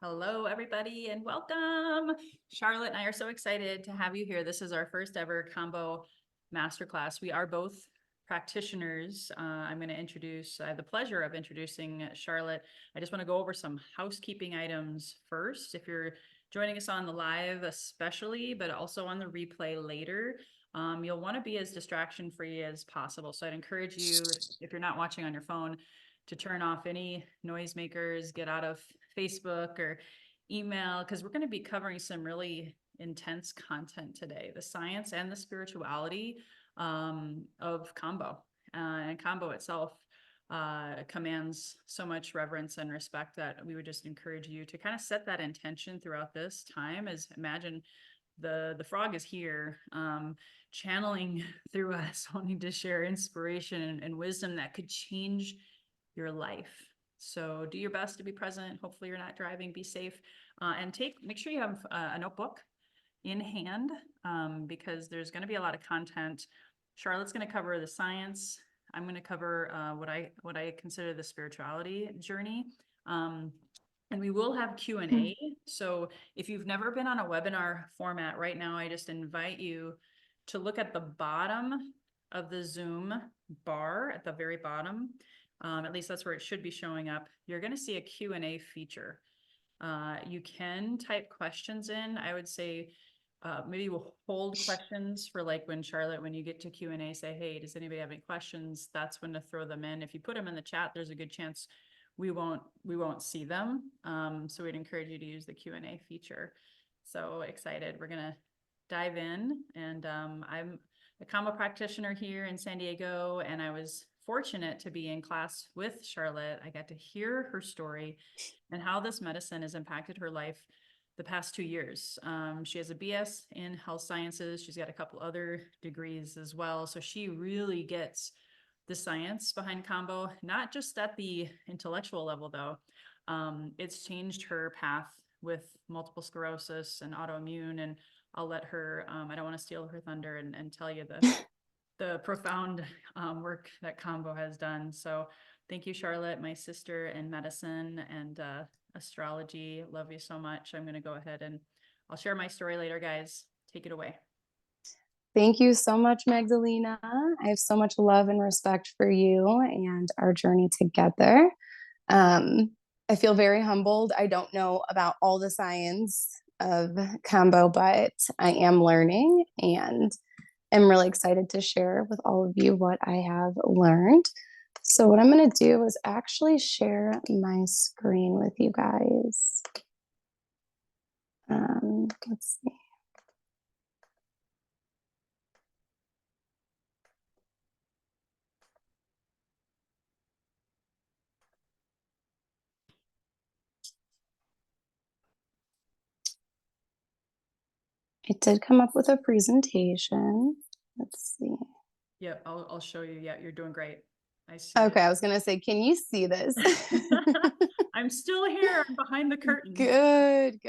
Hello, everybody, and welcome. Charlotte and I are so excited to have you here. This is our first ever Kambo Masterclass. We are both practitioners. I have the pleasure of introducing Charlotte. I just want to go over some housekeeping items first. If you're joining us on the live especially, but also on the replay later, you'll want to be as distraction free as possible. So I'd encourage you, if you're not watching on your phone, to turn off any noisemakers, get out of Facebook or email, because we're going to be covering some really intense content today, the science and the spirituality of Kambo. And Kambo itself commands so much reverence and respect that we would just encourage you to kind of set that intention throughout this time. As imagine the frog is here, channeling through us, wanting to share inspiration and wisdom that could change your life. So do your best to be present. Hopefully you're not driving, be safe, and make sure you have a notebook in hand, because there's going to be a lot of content. Charlotte's going to cover the science. I'm going to cover what I consider the spirituality journey. And we will have Q&A. So if you've never been on a webinar format right now, I just invite you to look at the bottom of the Zoom bar at the very bottom. At least that's where it should be showing up. You're going to see a Q&A feature. You can type questions in. I would say maybe we'll hold questions for like when you get to Q&A, say, hey, does anybody have any questions? That's when to throw them in. If you put them in the chat, there's a good chance we won't see them. So we'd encourage you to use the Q&A feature. So excited. We're going to dive in. And I'm a Kambo practitioner here in San Diego, and I was fortunate to be in class with Charlotte. I got to hear her story and how this medicine has impacted her life the past 2 years. She has a BS in health sciences. She's got a couple other degrees as well. So she really gets the science behind Kambo, not just at the intellectual level though. It's changed her path with multiple sclerosis and autoimmune, and I'll let her, I don't want to steal her thunder and tell you the profound work that Kambo has done. So thank you, Charlotte, my sister in medicine and astrology. Love you so much. I'm going to go ahead and I'll share my story later, guys. Take it away. Thank you so much, Magdalena. I have so much love and respect for you and our journey together. I feel very humbled. I don't know about all the science of Kambo, but I am learning and am really excited to share with all of you what I have learned. So what I'm going to do is actually share my screen with you guys. Let's see. I did come up with a presentation. Let's see. Yeah, I'll show you. Yeah, you're doing great. I see. Okay, I was gonna say, can you see this? I'm still here. I'm behind the curtain. Good.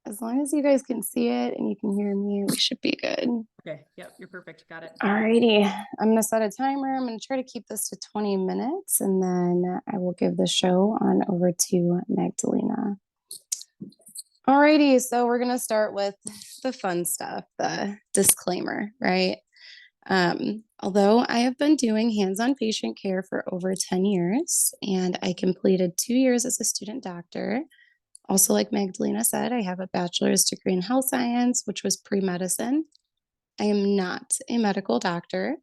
As long as you guys can see it and you can hear me, we should be good. Okay. Yep, you're perfect. Got it. Alrighty. I'm gonna set a timer. I'm gonna try to keep this to 20 minutes, and then I will give the show on over to Magdalena. Alrighty, so we're gonna start with the fun stuff, the disclaimer, right? Although I have been doing hands-on patient care for over 10 years, and I completed 2 years as a student doctor. Also, like Magdalena said, I have a bachelor's degree in health science, which was pre-medicine. I am not a medical doctor.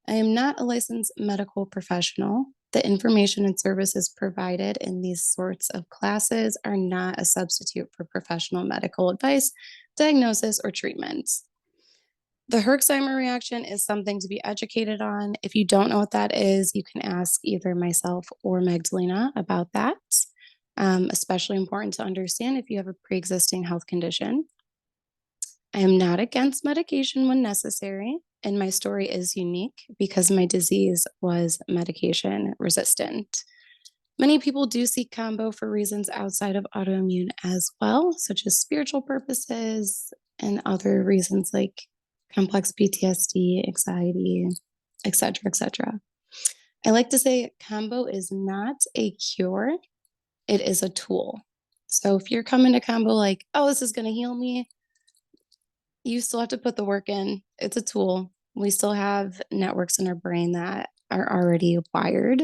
I am not a licensed medical professional. The information and services provided in these sorts of classes are not a substitute for professional medical advice, diagnosis, or treatment. The Herxheimer reaction is something to be educated on. If you don't know what that is, you can ask either myself or Magdalena about that. Especially important to understand if you have a pre-existing health condition. I am not against medication when necessary, and my story is unique because my disease was medication resistant. Many people do seek Kambo for reasons outside of autoimmune as well, such as spiritual purposes and other reasons like complex PTSD, anxiety, etc., etc. I like to say Kambo is not a cure, it is a tool. So if you're coming to Kambo like, oh, this is going to heal me, you still have to put the work in. It's a tool. We still have networks in our brain that are already wired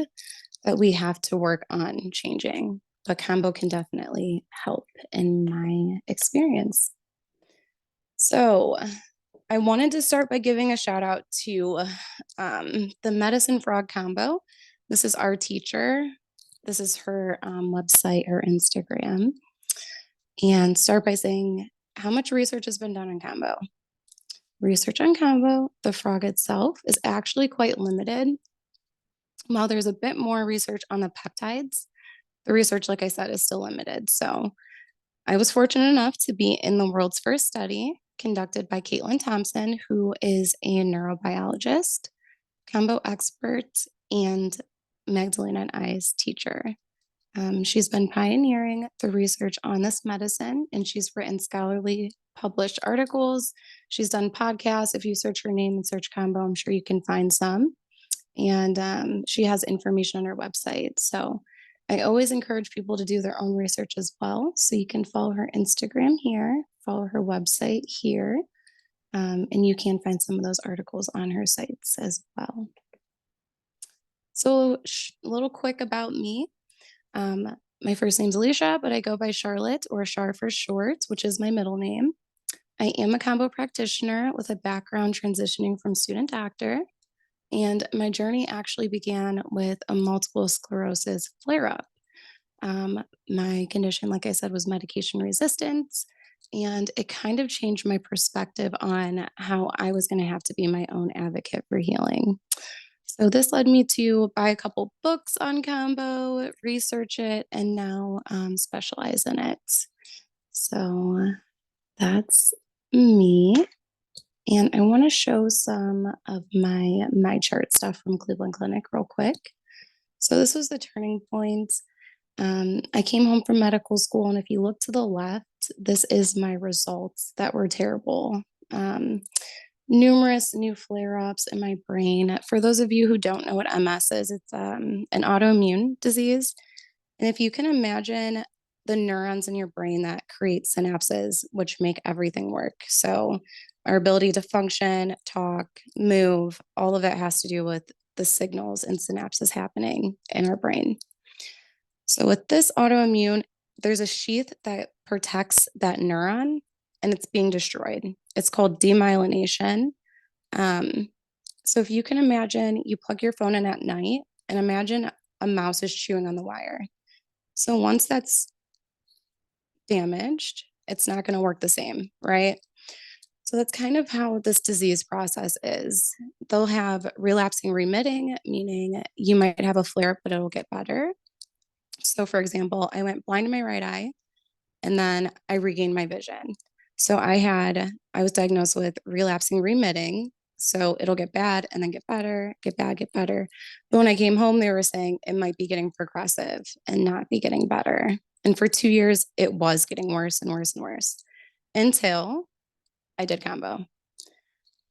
that we have to work on changing. But Kambo can definitely help in my experience. So I wanted to start by giving a shout out to the Medicine Frog Kambo. This is our teacher. This is her website, her Instagram. And start by saying how much research has been done on Kambo. Research on Kambo, the frog itself, is actually quite limited. While there's a bit more research on the peptides, the research, like I said, is still limited. So I was fortunate enough to be in the world's first study conducted by Caitlin Thompson, who is a neurobiologist, Kambo expert, and Magdalena and I's teacher. She's been pioneering the research on this medicine, and she's written scholarly published articles. She's done podcasts. If you search her name and search Kambo, I'm sure you can find some. And she has information on her website. So I always encourage people to do their own research as well. So you can follow her Instagram here, follow her website here, and you can find some of those articles on her sites as well. So a little quick about me. My first name's Alicia, but I go by Charlotte or Char for short, which is my middle name. I am a Kambo practitioner with a background transitioning from student doctor. And my journey actually began with a multiple sclerosis flare up. My condition, like I said, was medication resistance. And it kind of changed my perspective on how I was going to have to be my own advocate for healing. So this led me to buy a couple books on Kambo, research it, and now specialize in it. So that's me. And I want to show some of my chart stuff from Cleveland Clinic real quick. So this was the turning point. I came home from medical school, and if you look to the left, this is my results that were terrible. Numerous new flare-ups in my brain. For those of you who don't know what MS is, it's an autoimmune disease. And if you can imagine the neurons in your brain that create synapses, which make everything work. So our ability to function, talk, move, all of it has to do with the signals and synapses happening in our brain. So with this autoimmune, there's a sheath that protects that neuron and it's being destroyed. It's called demyelination. So if you can imagine, you plug your phone in at night and imagine a mouse is chewing on the wire. So once that's damaged, it's not going to work the same, right? So that's kind of how this disease process is. They'll have relapsing remitting, meaning you might have a flare up, but it'll get better. So for example, I went blind in my right eye and then I regained my vision. So I was diagnosed with relapsing remitting. So it'll get bad and then get better, get bad, get better. But when I came home, they were saying it might be getting progressive and not be getting better. And for 2 years, it was getting worse and worse and worse until I did Kambo.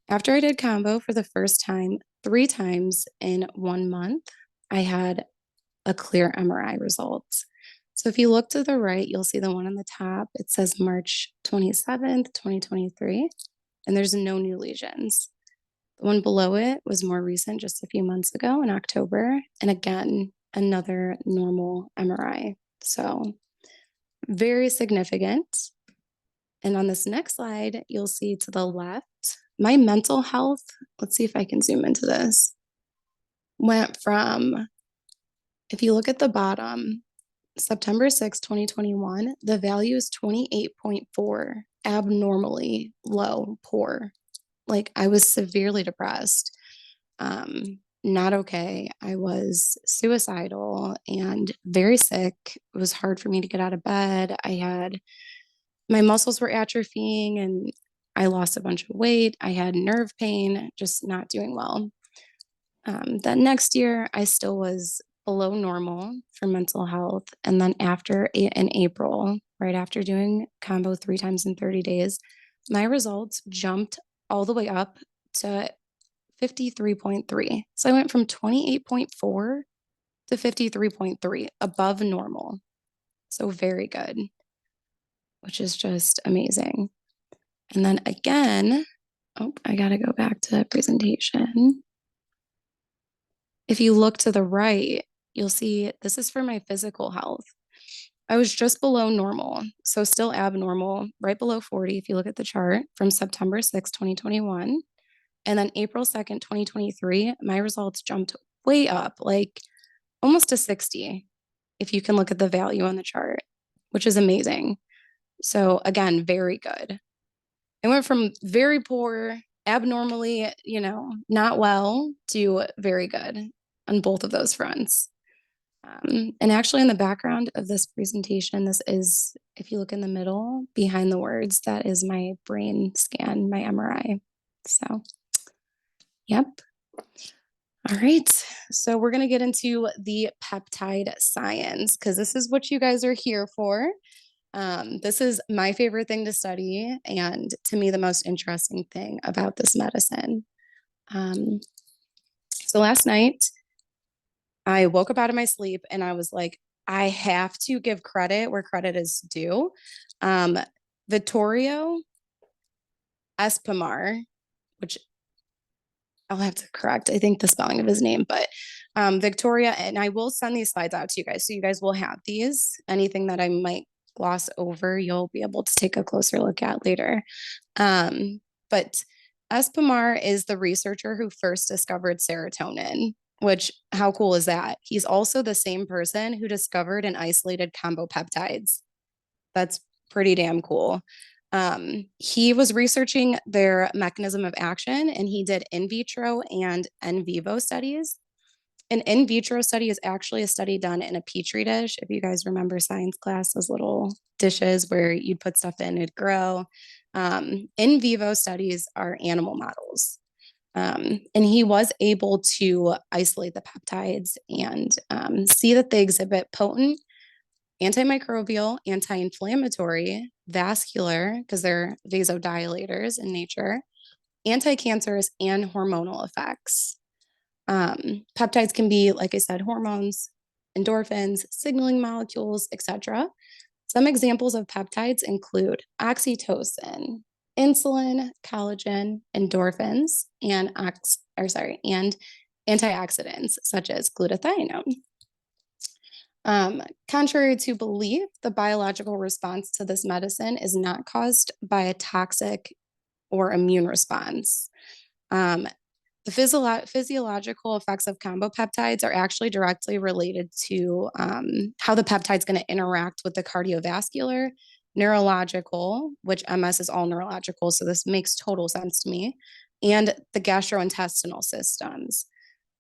After I did Kambo for the first time, 3 times in 1 month, I had a clear MRI result. So if you look to the right, you'll see the one on the top. It says March 27th, 2023, and there's no new lesions. The one below it was more recent, just a few months ago in October. And again, another normal MRI. So very significant. And on this next slide, you'll see to the left, my mental health, let's see if I can zoom into this, went from, if you look at the bottom, September 6, 2021, the value is 28.4, abnormally low, poor. Like I was severely depressed, not okay. I was suicidal and very sick. It was hard for me to get out of bed. My muscles were atrophying and I lost a bunch of weight. I had nerve pain, just not doing well. That next year, I still was below normal for mental health. And then in April, right after doing Kambo 3 times in 30 days, my results jumped all the way up to 53.3. So I went from 28.4 to 53.3, above normal. So very good. which is just amazing. And then again, oh, I got to go back to presentation. If you look to the right, you'll see this is for my physical health. I was just below normal, so still abnormal, right below 40 if you look at the chart from September 6, 2021. And then April 2nd, 2023, my results jumped way up, like almost to 60, if you can look at the value on the chart, which is amazing. So again, very good. I went from very poor, abnormally, not well, to very good on both of those fronts. And actually, in the background of this presentation, this is, if you look in the middle behind the words, that is my brain scan, my MRI. So, yep. All right. So, we're going to get into the peptide science because this is what you guys are here for. This is my favorite thing to study, and to me, the most interesting thing about this medicine. So, last night, I woke up out of my sleep and I was like, I have to give credit where credit is due. Vittorio Espomar, which I'll have to correct, I think the spelling of his name, but Victoria, and I will send these slides out to you guys. So you guys will have these. Anything that I might gloss over, you'll be able to take a closer look at later. But Espomar is the researcher who first discovered serotonin, which, how cool is that? He's also the same person who discovered and isolated Kambo peptides. That's pretty damn cool. He was researching their mechanism of action, and he did in vitro and in vivo studies. An in vitro study is actually a study done in a petri dish. If you guys remember science class, those little dishes where you'd put stuff in, it'd grow. In vivo studies are animal models. And he was able to isolate the peptides and see that they exhibit potent antimicrobial, anti-inflammatory, vascular, because they're vasodilators in nature, anti-cancerous, and hormonal effects. Peptides can be, like I said, hormones, endorphins, signaling molecules, etc. Some examples of peptides include oxytocin, insulin, collagen, endorphins, and antioxidants such as glutathione. Contrary to belief, the biological response to this medicine is not caused by a toxic or immune response. The physiological effects of Kambo peptides are actually directly related to how the peptide is going to interact with the cardiovascular, neurological, which MS is all neurological, so this makes total sense to me, and the gastrointestinal systems.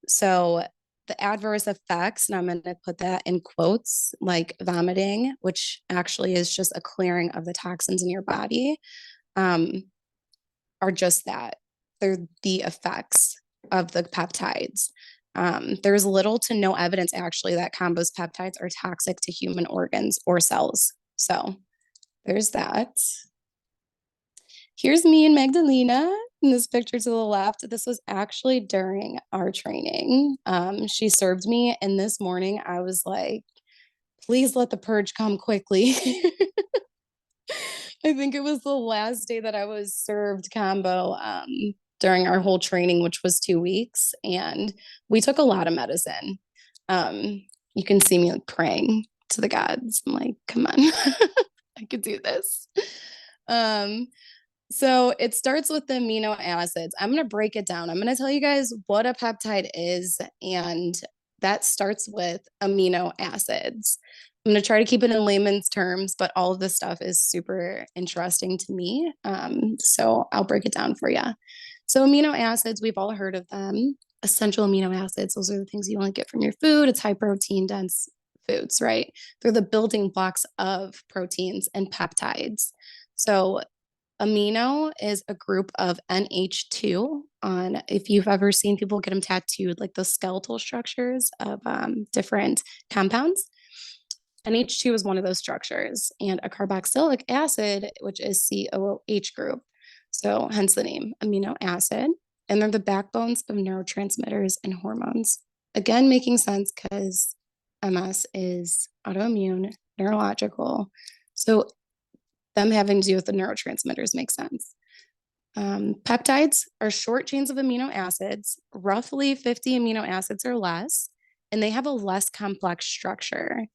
So the adverse effects, and I'm going to put that in quotes, like vomiting, which actually is just a clearing of the toxins in your body, are just that. They're the effects of the peptides. There's little to no evidence actually that Kambo's peptides are toxic to human organs or cells. So there's that. Here's me and Magdalena in this picture to the left. This was actually during our training. She served me, and this morning I was like, please let the purge come quickly. I think it was the last day that I was served Kambo during our whole training, which was 2 weeks. And we took a lot of medicine. You can see me like praying to the gods. I'm like, come on, I could do this. So it starts with the amino acids. I'm going to break it down. I'm going to tell you guys what a peptide is, and that starts with amino acids. I'm going to try to keep it in layman's terms, but all of this stuff is super interesting to me. So I'll break it down for you. So amino acids, we've all heard of them. Essential amino acids, those are the things you only get from your food. It's high protein dense foods, right? They're the building blocks of proteins and peptides. So amino is a group of NH2 on, if you've ever seen people get them tattooed, like the skeletal structures of different compounds. NH2 is one of those structures, and a carboxylic acid, which is COOH group. So hence the name amino acid. And they're the backbones of neurotransmitters and hormones. Again, making sense because MS is autoimmune, neurological. So them having to do with the neurotransmitters makes sense. Peptides are short chains of amino acids, roughly 50 amino acids or less, and they have a less complex structure.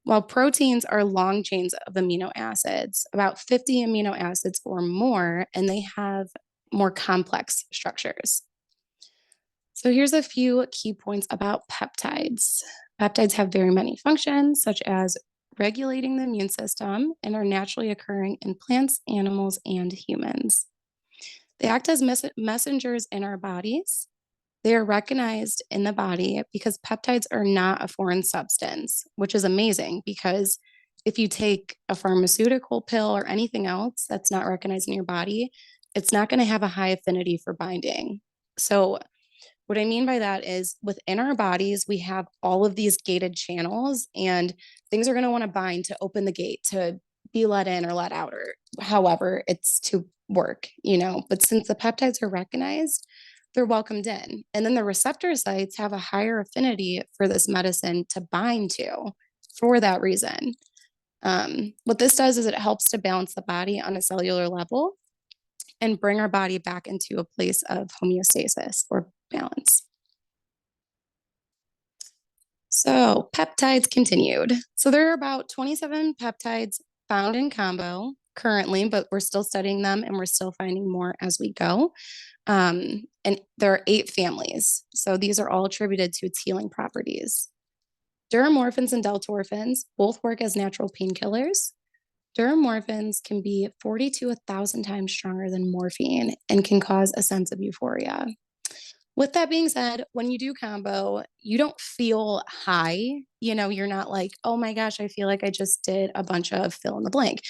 While proteins are long chains of amino acids, about 50 amino acids or more, and they have more complex structures. So here's a few key points about peptides. Peptides have very many functions, such as regulating the immune system, and are naturally occurring in plants, animals, and humans. They act as messengers in our bodies. They are recognized in the body because peptides are not a foreign substance, which is amazing because if you take a pharmaceutical pill or anything else that's not recognized in your body, it's not going to have a high affinity for binding. So what I mean by that is within our bodies, we have all of these gated channels, and things are going to want to bind to open the gate to be let in or let out, or however it's to work, But since the peptides are recognized, they're welcomed in. And then the receptor sites have a higher affinity for this medicine to bind to for that reason. What this does is it helps to balance the body on a cellular level and bring our body back into a place of homeostasis or balance. So peptides continued. So there are about 27 peptides found in Kambo currently, but we're still studying them and we're still finding more as we go. And there are 8 families. So these are all attributed to its healing properties. Duramorphins and deltorphins both work as natural painkillers. Duramorphins can be 40 to 1,000 times stronger than morphine and can cause a sense of euphoria. With that being said, when you do Kambo, you don't feel high. You're not like, oh my gosh, I feel like I just did a bunch of fill in the blank.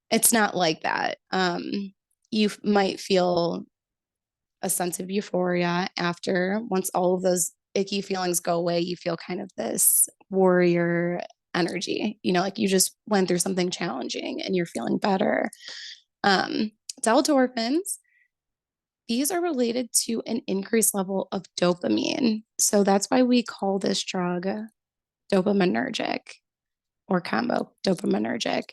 It's not like that. You might feel a sense of euphoria after. Once all of those icky feelings go away, you feel kind of this warrior energy, like you just went through something challenging and you're feeling better. Deltorphins, these are related to an increased level of dopamine. So that's why we call this drug dopaminergic, or Kambo dopaminergic,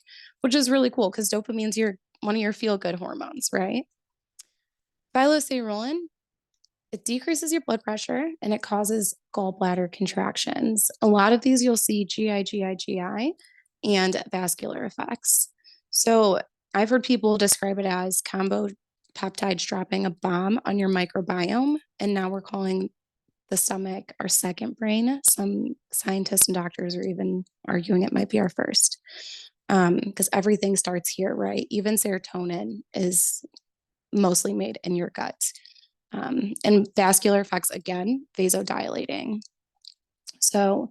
which is really cool because dopamine's one of your feel-good hormones, right? Phylocerulen, it decreases your blood pressure and it causes gallbladder contractions. A lot of these you'll see GI, and vascular effects. So I've heard people describe it as Kambo peptides dropping a bomb on your microbiome. And now we're calling the stomach our second brain. Some scientists and doctors are even arguing it might be our first. Because everything starts here, right? Even serotonin is mostly made in your gut. And vascular effects, again, vasodilating. So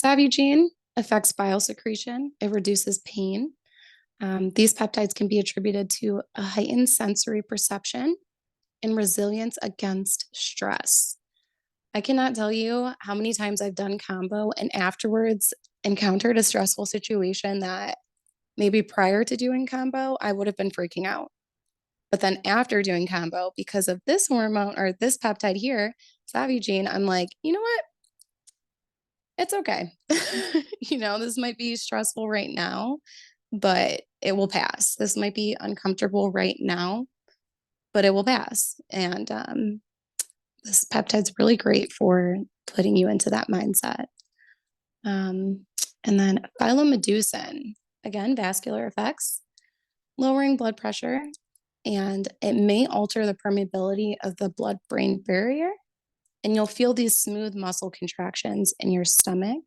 savugine affects bile secretion. It reduces pain. These peptides can be attributed to a heightened sensory perception and resilience against stress. I cannot tell you how many times I've done Kambo and afterwards encountered a stressful situation that maybe prior to doing Kambo, I would have been freaking out. But then after doing Kambo, because of this hormone or this peptide here, savugine, I'm like, you know what? It's okay. This might be stressful right now, but it will pass. This might be uncomfortable right now, but it will pass. And this peptide's really great for putting you into that mindset. And then phylomedusin, again, vascular effects, lowering blood pressure, and it may alter the permeability of the blood-brain barrier. And you'll feel these smooth muscle contractions in your stomach.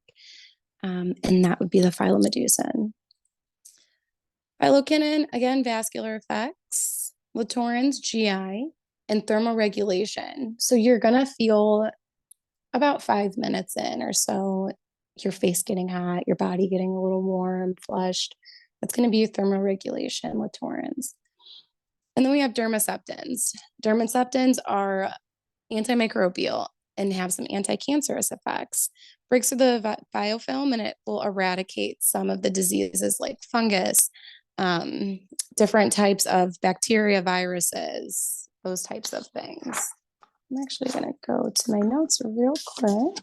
And that would be the phylomedusin. Phylokinin, again, vascular effects. Latorins, GI, and thermoregulation. So you're going to feel about 5 minutes in or so, your face getting hot, your body getting a little warm, flushed. That's going to be thermoregulation, Latorins. And then we have dermaceptins. Dermaceptins are antimicrobial and have some anti-cancerous effects. Breaks through the biofilm and it will eradicate some of the diseases like fungus, different types of bacteria, viruses, those types of things. I'm actually going to go to my notes real quick.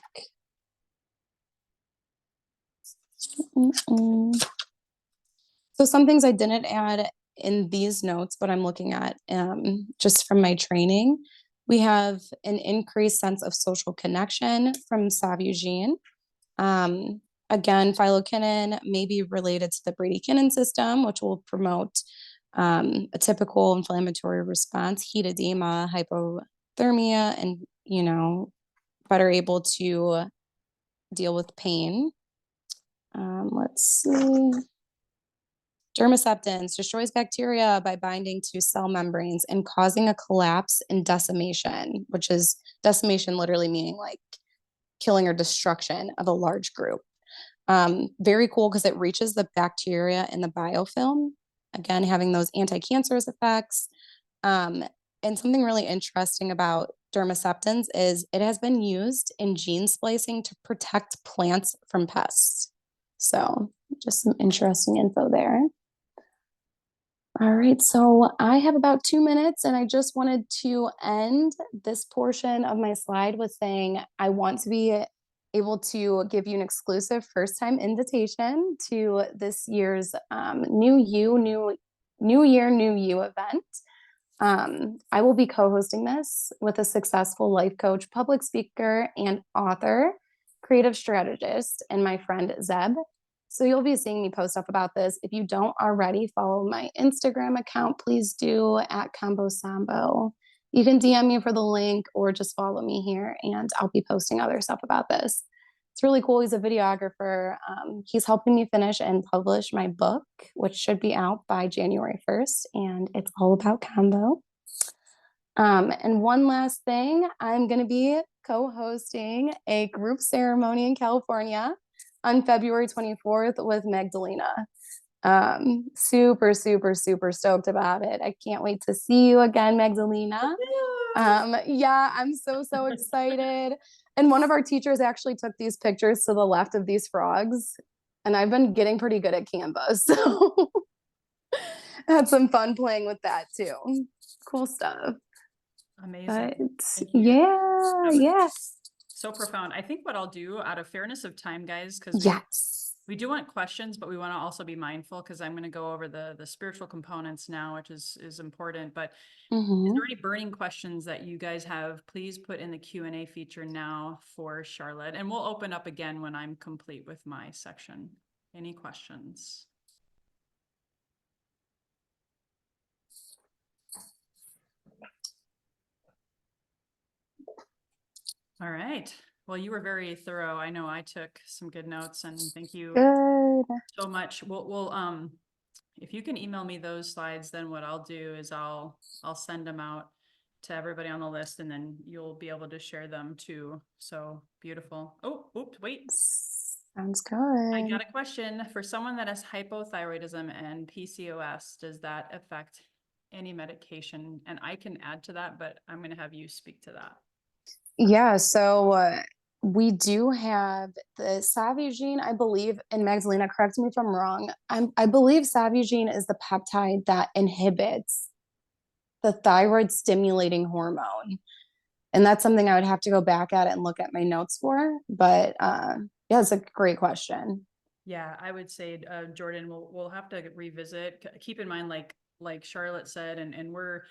So some things I didn't add in these notes, but I'm looking at just from my training. We have an increased sense of social connection from Savuigene. Um, Again, phylokinin may be related to the bradykinin system, which will promote a typical inflammatory response, heat edema, hypothermia, and, better able to deal with pain. Let's see. Dermaceptins destroys bacteria by binding to cell membranes and causing a collapse and decimation, which is decimation literally meaning like killing or destruction of a large group. Very cool because it reaches the bacteria in the biofilm, again, having those anti-cancerous effects. And something really interesting about dermaceptins is it has been used in gene splicing to protect plants from pests. So just some interesting info there. All right, so I have about 2 minutes, and I just wanted to end this portion of my slide with saying I want to be able to give you an exclusive first-time invitation to this year's New Year, New You event. I will be co-hosting this with a successful life coach, public speaker, and author, creative strategist, and my friend Zeb. So you'll be seeing me post up about this. If you don't already follow my Instagram account, please do at Kambo Sambo. You can DM me for the link or just follow me here, and I'll be posting other stuff about this. It's really cool. He's a videographer. He's helping me finish and publish my book, which should be out by January 1st, and it's all about Kambo. And one last thing, I'm going to be co-hosting a group ceremony in California on February 24th with Magdalena. Super, super, super stoked about it. I can't wait to see you again, Magdalena. Yeah, I'm so excited. And one of our teachers actually took these pictures to the left of these frogs. And I've been getting pretty good at Canva. So had some fun playing with that too. Cool stuff. Amazing. But Thank you. yes. So profound. I think what I'll do out of fairness of time, guys, because we do want questions, but we want to also be mindful because I'm going to go over the spiritual components now, which is important. But is there any burning questions that you guys have? Please put in the Q&A feature now for Charlotte, and we'll open up again when I'm complete with my section. Any questions? All right. Well, you were very thorough. I know I took some good notes, and thank you so much. We'll if you can email me those slides, then what I'll do is I'll send them out to everybody on the list, and then you'll be able to share them too. So beautiful. Oh, oops, wait. Sounds good. I got a question. For someone that has hypothyroidism and PCOS, does that affect any medication? And I can add to that, but I'm going to have you speak to that. Yeah, so we do have the Savuigene, I believe, and Magdalena, correct me if I'm wrong. I believe Savuigene is the peptide that inhibits the thyroid stimulating hormone. And that's something I would have to go back at it and look at my notes for. But yeah, it's a great question. Yeah, I would say, Jordan, we'll have to revisit. Keep in mind, like Charlotte said, and we're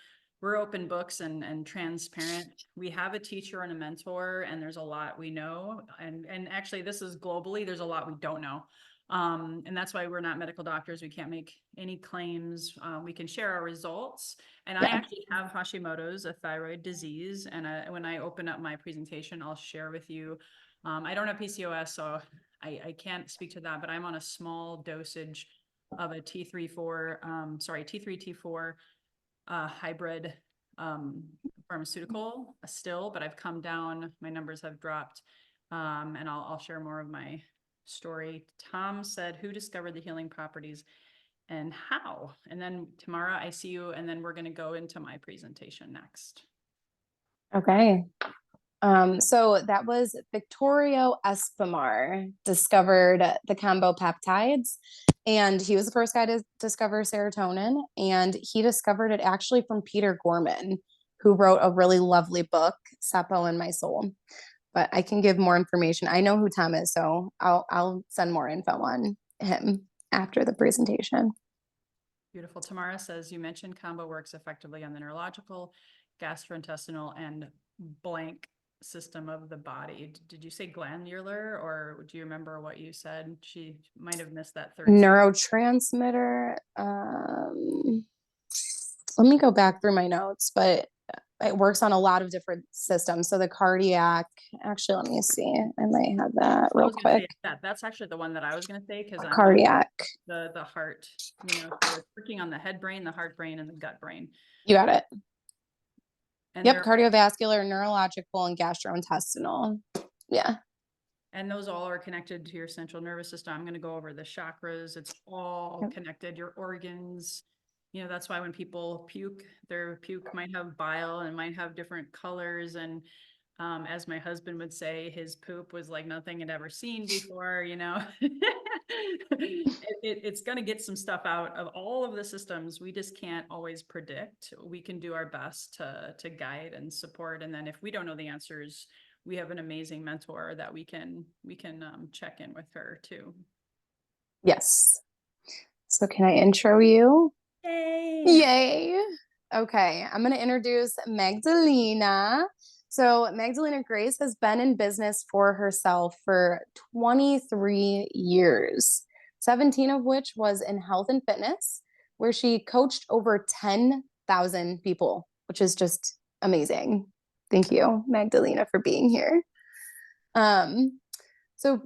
open books and transparent. We have a teacher and a mentor, and there's a lot we know. And actually, this is globally, there's a lot we don't know. And that's why we're not medical doctors. We can't make any claims. We can share our results. And I actually have Hashimoto's, a thyroid disease. And when I open up my presentation, I'll share with you. I don't have PCOS, so I can't speak to that, but I'm on a small dosage of a T3, T4 hybrid pharmaceutical still, but I've come down, my numbers have dropped, and I'll share more of my story. Tom said, who discovered the healing properties and how? And then Tamara, I see you, and then we're going to go into my presentation next. Okay. So that was Victorio Espamar discovered the Kambo peptides, and he was the first guy to discover serotonin, and he discovered it actually from Peter Gorman, who wrote a really lovely book, Seppo and My Soul. But I can give more information. I know who Tom is, so I'll send more info on him after the presentation. Beautiful. Tamara says, you mentioned Kambo works effectively on the neurological, gastrointestinal, and blank system of the body. Did you say glandular, or do you remember what you said? She might have missed that third. Neurotransmitter. Let me go back through my notes, but it works on a lot of different systems. So the cardiac, actually, let me see. I might have that real quick. That's actually the one that I was going to say, because I'm Cardiac. The heart, so it's working on the head brain, the heart brain, and the gut brain. You got it. And yep, cardiovascular, neurological, and gastrointestinal. Yeah. And those all are connected to your central nervous system. I'm going to go over the chakras. It's all connected, your organs. That's why when people puke, their puke might have bile and might have different colors. And as my husband would say, his poop was like nothing he'd ever seen before, It's going to get some stuff out of all of the systems. We just can't always predict. We can do our best to guide and support. And then if we don't know the answers, we have an amazing mentor that we can check in with her too. Yes. So can I intro you? Yay! Yay! Okay, I'm going to introduce Magdalena. So Magdalena Grace has been in business for herself for 23 years, 17 of which was in health and fitness, where she coached over 10,000 people, which is just amazing. Thank you, Magdalena, for being here. So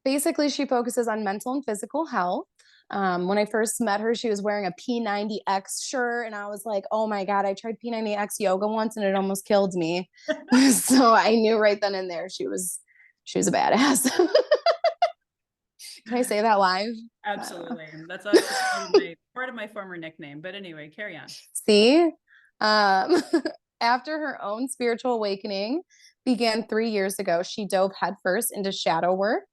basically, she focuses on mental and physical health. When I first met her, she was wearing a P90X shirt, and I was like, oh my God, I tried P90X yoga once and it almost killed me. So I knew right then and there she was a badass. Can I say that live? Absolutely. That's actually part of my former nickname. But anyway, carry on. See? After her own spiritual awakening began 3 years ago, she dove headfirst into shadow work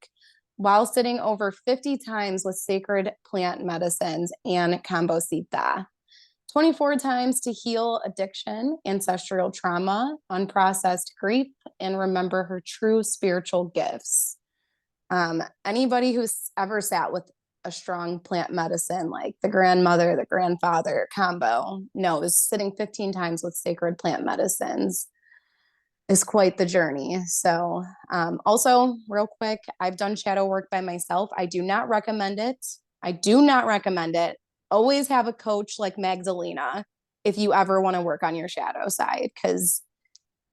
while sitting over 50 times with sacred plant medicines and Kambo, 24 times to heal addiction, ancestral trauma, unprocessed grief, and remember her true spiritual gifts. Anybody who's ever sat with a strong plant medicine, like the grandmother, the grandfather, Kambo, knows sitting 15 times with sacred plant medicines is quite the journey. So also real quick, I've done shadow work by myself. I do not recommend it. Always have a coach like Magdalena if you ever want to work on your shadow side, because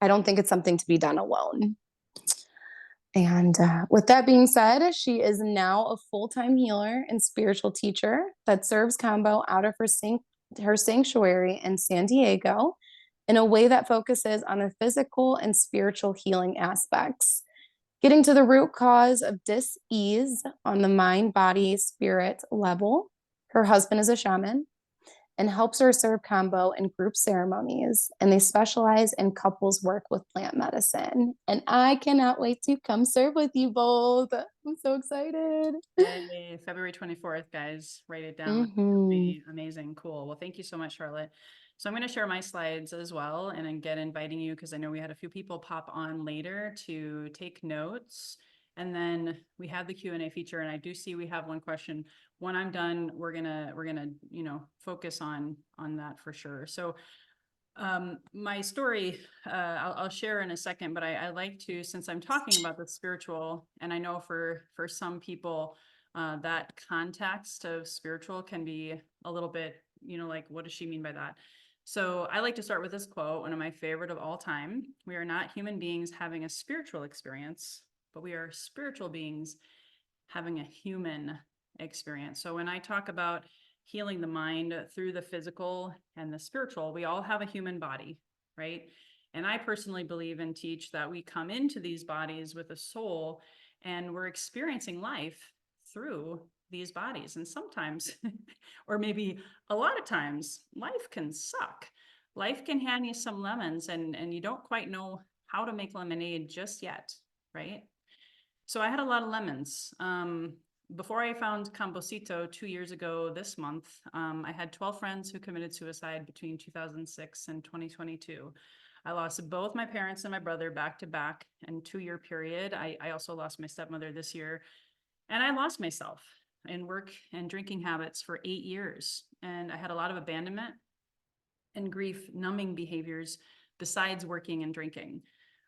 I don't think it's something to be done alone. And with that being said, she is now a full-time healer and spiritual teacher that serves Kambo out of her sanctuary in San Diego in a way that focuses on the physical and spiritual healing aspects, getting to the root cause of dis-ease on the mind, body, spirit level. Her husband is a shaman and helps her serve Kambo in group ceremonies, and they specialize in couples work with plant medicine. And I cannot wait to come serve with you both. I'm so excited. Hey, February 24th, guys, write it down. It'll be amazing. Cool. Well, thank you so much, Charlotte. So I'm going to share my slides as well, and again, inviting you, because I know we had a few people pop on later to take notes. And then we have the Q&A feature, and I do see we have one question. When I'm done, we're gonna focus on that for sure. So my story, I'll share in a second, but I like to, since I'm talking about the spiritual, and I know for some people, that context of spiritual can be a little bit, like, what does she mean by that? So I like to start with this quote, one of my favorite of all time. We are not human beings having a spiritual experience, but we are spiritual beings having a human experience. So when I talk about healing the mind through the physical and the spiritual, we all have a human body, right? And I personally believe and teach that we come into these bodies with a soul, and we're experiencing life through these bodies. And sometimes, or maybe a lot of times, life can suck. Life can hand you some lemons, and you don't quite know how to make lemonade just yet, right? So I had a lot of lemons. Before I found Kambocito 2 years ago this month, I had 12 friends who committed suicide between 2006 and 2022. I lost both my parents and my brother back to back in a 2-year period. I also lost my stepmother this year, and I lost myself. in work and drinking habits for 8 years. And I had a lot of abandonment and grief numbing behaviors besides working and drinking.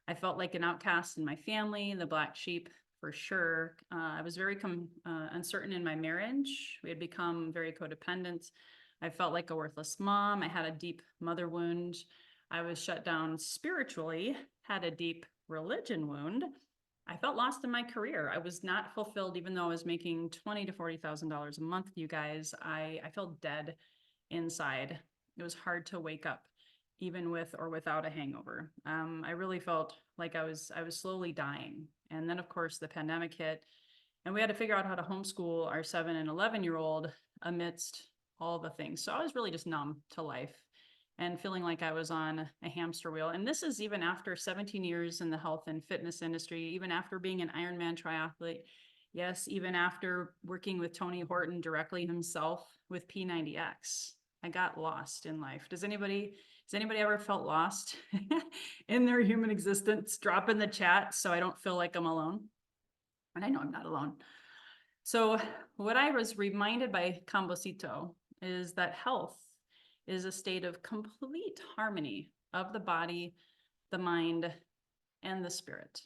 I felt like an outcast in my family, the black sheep for sure. I was very uncertain in my marriage. We had become very codependent. I felt like a worthless mom. I had a deep mother wound. I was shut down spiritually, had a deep religion wound. I felt lost in my career. I was not fulfilled, even though I was making $20,000 to $40,000 a month, you guys. I felt dead inside. It was hard to wake up, even with or without a hangover. I really felt like I was slowly dying. And then, of course, the pandemic hit, and we had to figure out how to homeschool our 7 and 11-year-old amidst all the things. So I was really just numb to life and feeling like I was on a hamster wheel. And this is even after 17 years in the health and fitness industry, even after being an Ironman triathlete. Yes, even after working with Tony Horton directly himself with P90X. I got lost in life. Has anybody ever felt lost in their human existence? Drop in the chat so I don't feel like I'm alone. And I know I'm not alone. So what I was reminded by Kambo is that health is a state of complete harmony of the body, the mind, and the spirit.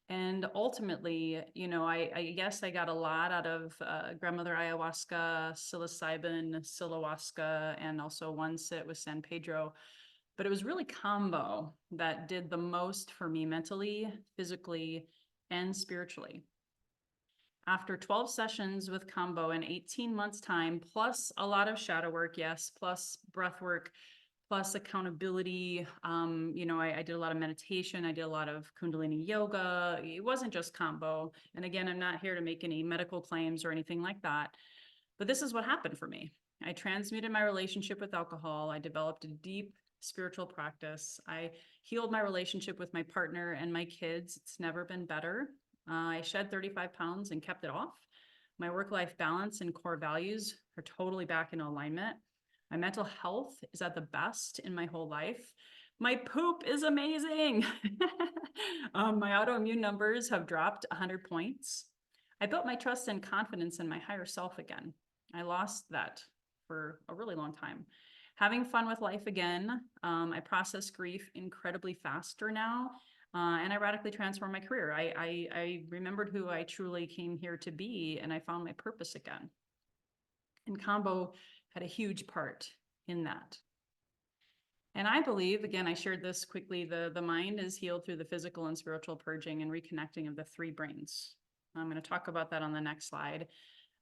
And ultimately, you know, I guess I got a lot out of grandmother ayahuasca, psilocybin, ayahuasca, and also one sit with San Pedro. But it was really Kambo that did the most for me mentally, physically, and spiritually. After 12 sessions with Kambo in 18 months time, plus a lot of shadow work, yes, plus breath work, plus accountability. You know, I did a lot of meditation. I did a lot of Kundalini yoga. It wasn't just Kambo. And again, I'm not here to make any medical claims or anything like that. But this is what happened for me. I transmuted my relationship with alcohol. I developed a deep spiritual practice. I healed my relationship with my partner and my kids. It's never been better. I shed 35 pounds and kept it off. My work-life balance and core values are totally back in alignment. My mental health is at the best in my whole life. My poop is amazing. My autoimmune numbers have dropped 100 points. I built my trust and confidence in my higher self again. I lost that for a really long time. Having fun with life again. I process grief incredibly faster now. And I radically transformed my career. I remembered who I truly came here to be, and I found my purpose again. And Kambo had a huge part in that. And I believe, again, I shared this quickly, the mind is healed through the physical and spiritual purging and reconnecting of the 3 brains. I'm going to talk about that on the next slide.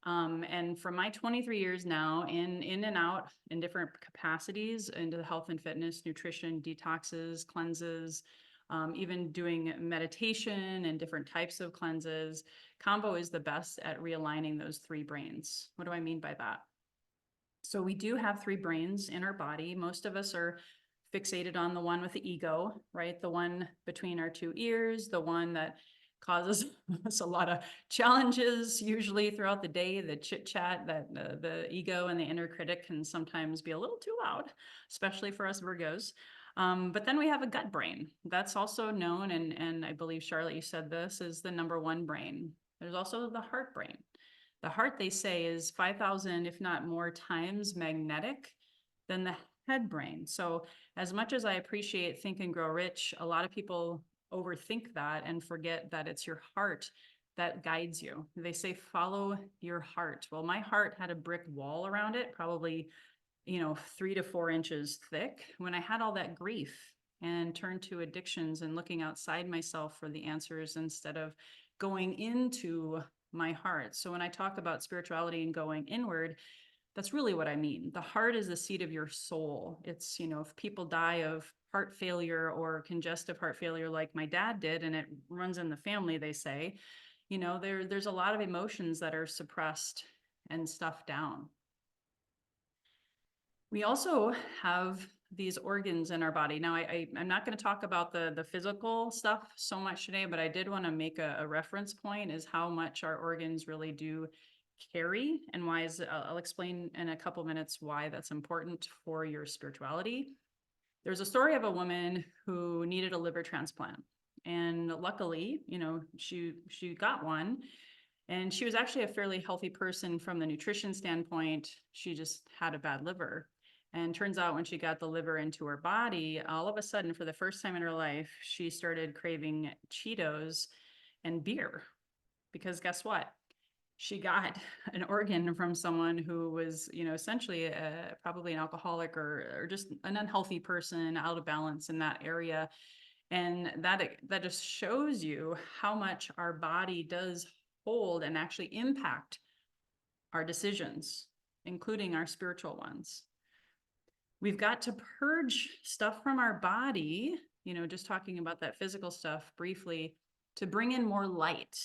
And from my 23 years now, in and out in different capacities into the health and fitness, nutrition, detoxes, cleanses, even doing meditation and different types of cleanses, Kambo is the best at realigning those 3 brains. What do I mean by that? So we do have 3 brains in our body. Most of us are fixated on the one with the ego, right? The one between our 2 ears, the one that causes us a lot of challenges usually throughout the day, the chit chat, that the ego and the inner critic can sometimes be a little too loud, especially for us Virgos. But then we have a gut brain. That's also known, and I believe, Charlotte, you said this, is the #1 brain. There's also the heart brain. The heart, they say, is 5,000, if not more times magnetic than the head brain. So as much as I appreciate Think and Grow Rich, a lot of people overthink that and forget that it's your heart that guides you. They say, follow your heart. Well, my heart had a brick wall around it, probably, 3 to 4 inches thick, when I had all that grief and turned to addictions and looking outside myself for the answers instead of going into my heart. So when I talk about spirituality and going inward, that's really what I mean. The heart is the seat of your soul. It's, if people die of heart failure or congestive heart failure like my dad did, and it runs in the family, they say, there's a lot of emotions that are suppressed and stuffed down. We also have these organs in our body. Now, I'm not going to talk about the physical stuff so much today, but I did want to make a reference point is how much our organs really do carry, and why I'll explain in a couple minutes why that's important for your spirituality. There's a story of a woman who needed a liver transplant, and luckily, she got one. And she was actually a fairly healthy person from the nutrition standpoint. She just had a bad liver. And turns out when she got the liver into her body, all of a sudden, for the first time in her life, she started craving Cheetos and beer. Because guess what? She got an organ from someone who was, essentially probably an alcoholic or just an unhealthy person, out of balance in that area. And that just shows you how much our body does hold and actually impact our decisions, including our spiritual ones. We've got to purge stuff from our body, just talking about that physical stuff briefly, to bring in more light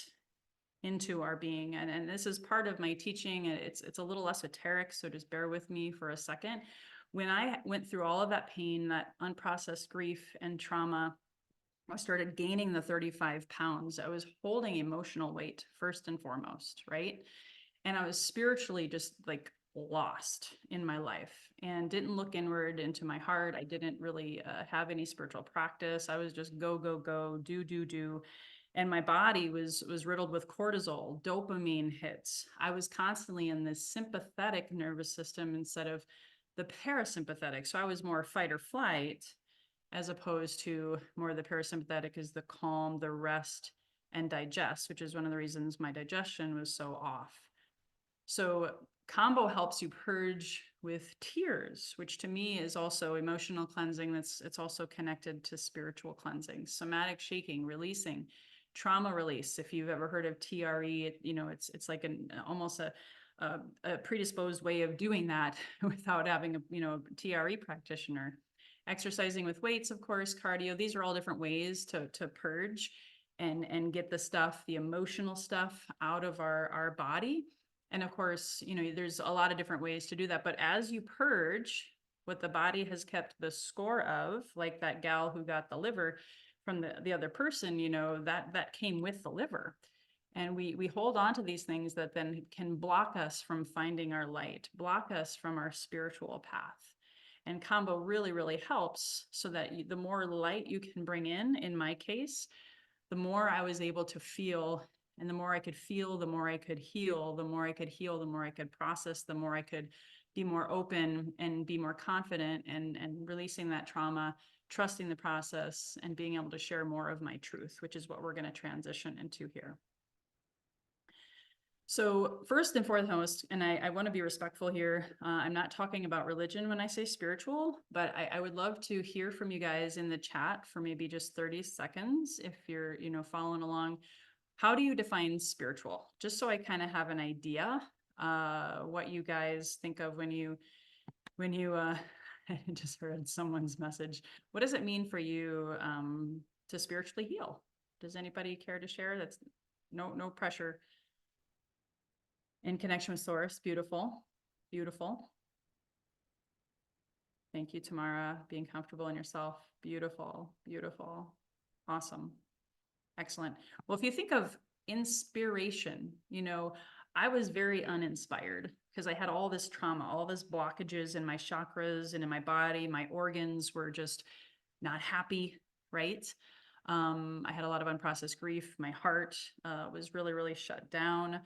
into our being. And this is part of my teaching. It's a little esoteric, so just bear with me for a second. When I went through all of that pain, that unprocessed grief and trauma, I started gaining the 35 pounds. I was holding emotional weight first and foremost, right? And I was spiritually just like lost in my life and didn't look inward into my heart. I didn't really have any spiritual practice. I was just go, go, go, do. And my body was riddled with cortisol, dopamine hits. I was constantly in this sympathetic nervous system instead of the parasympathetic. So I was more fight or flight, as opposed to more of the parasympathetic is the calm, the rest, and digest, which is one of the reasons my digestion was so off. So Kambo helps you purge with tears, which to me is also emotional cleansing. It's also connected to spiritual cleansing, somatic shaking, releasing, trauma release. If you've ever heard of TRE, it's like almost a predisposed way of doing that without having a TRE practitioner. Exercising with weights, of course, cardio. These are all different ways to purge and get the stuff, the emotional stuff out of our body. And of course, there's a lot of different ways to do that. But as you purge what the body has kept the score of, like that gal who got the liver from the other person, that came with the liver. And we hold on to these things that then can block us from finding our light, block us from our spiritual path. And Kambo really, really helps so that the more light you can bring in my case, the more I was able to feel. And the more I could feel, the more I could heal, the more I could heal, the more I could process, the more I could be more open and be more confident and releasing that trauma, trusting the process, and being able to share more of my truth, which is what we're going to transition into here. So first and foremost, and I want to be respectful here, I'm not talking about religion when I say spiritual, but I would love to hear from you guys in the chat for maybe just 30 seconds if you're, following along. How do you define spiritual? Just so I kind of have an idea what you guys think of when you I just heard someone's message. What does it mean for you to spiritually heal? Does anybody care to share? That's no pressure. In connection with source. Beautiful. Beautiful. Thank you, Tamara. Being comfortable in yourself. Beautiful. Beautiful. Awesome. Excellent. Well, if you think of inspiration, I was very uninspired because I had all this trauma, all this blockages in my chakras and in my body. My organs were just not happy, right? I had a lot of unprocessed grief. My heart was really, really shut down.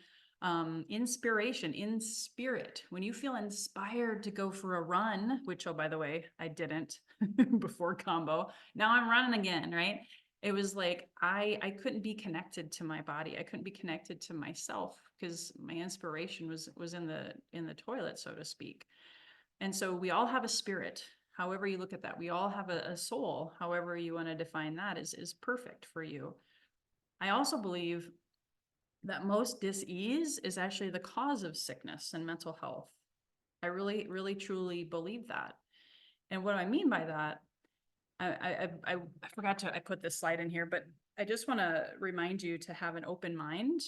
Inspiration, in spirit, when you feel inspired to go for a run, which, oh, by the way, I didn't before Kambo. Now I'm running again, right? It was like, I couldn't be connected to my body. I couldn't be connected to myself because my inspiration was in the toilet, so to speak. And so we all have a spirit, however you look at that. We all have a soul, however you want to define that is perfect for you. I also believe that most dis-ease is actually the cause of sickness and mental health. I really, really, truly believe that. And what I mean by that, I forgot I put this slide in here, but I just want to remind you to have an open mind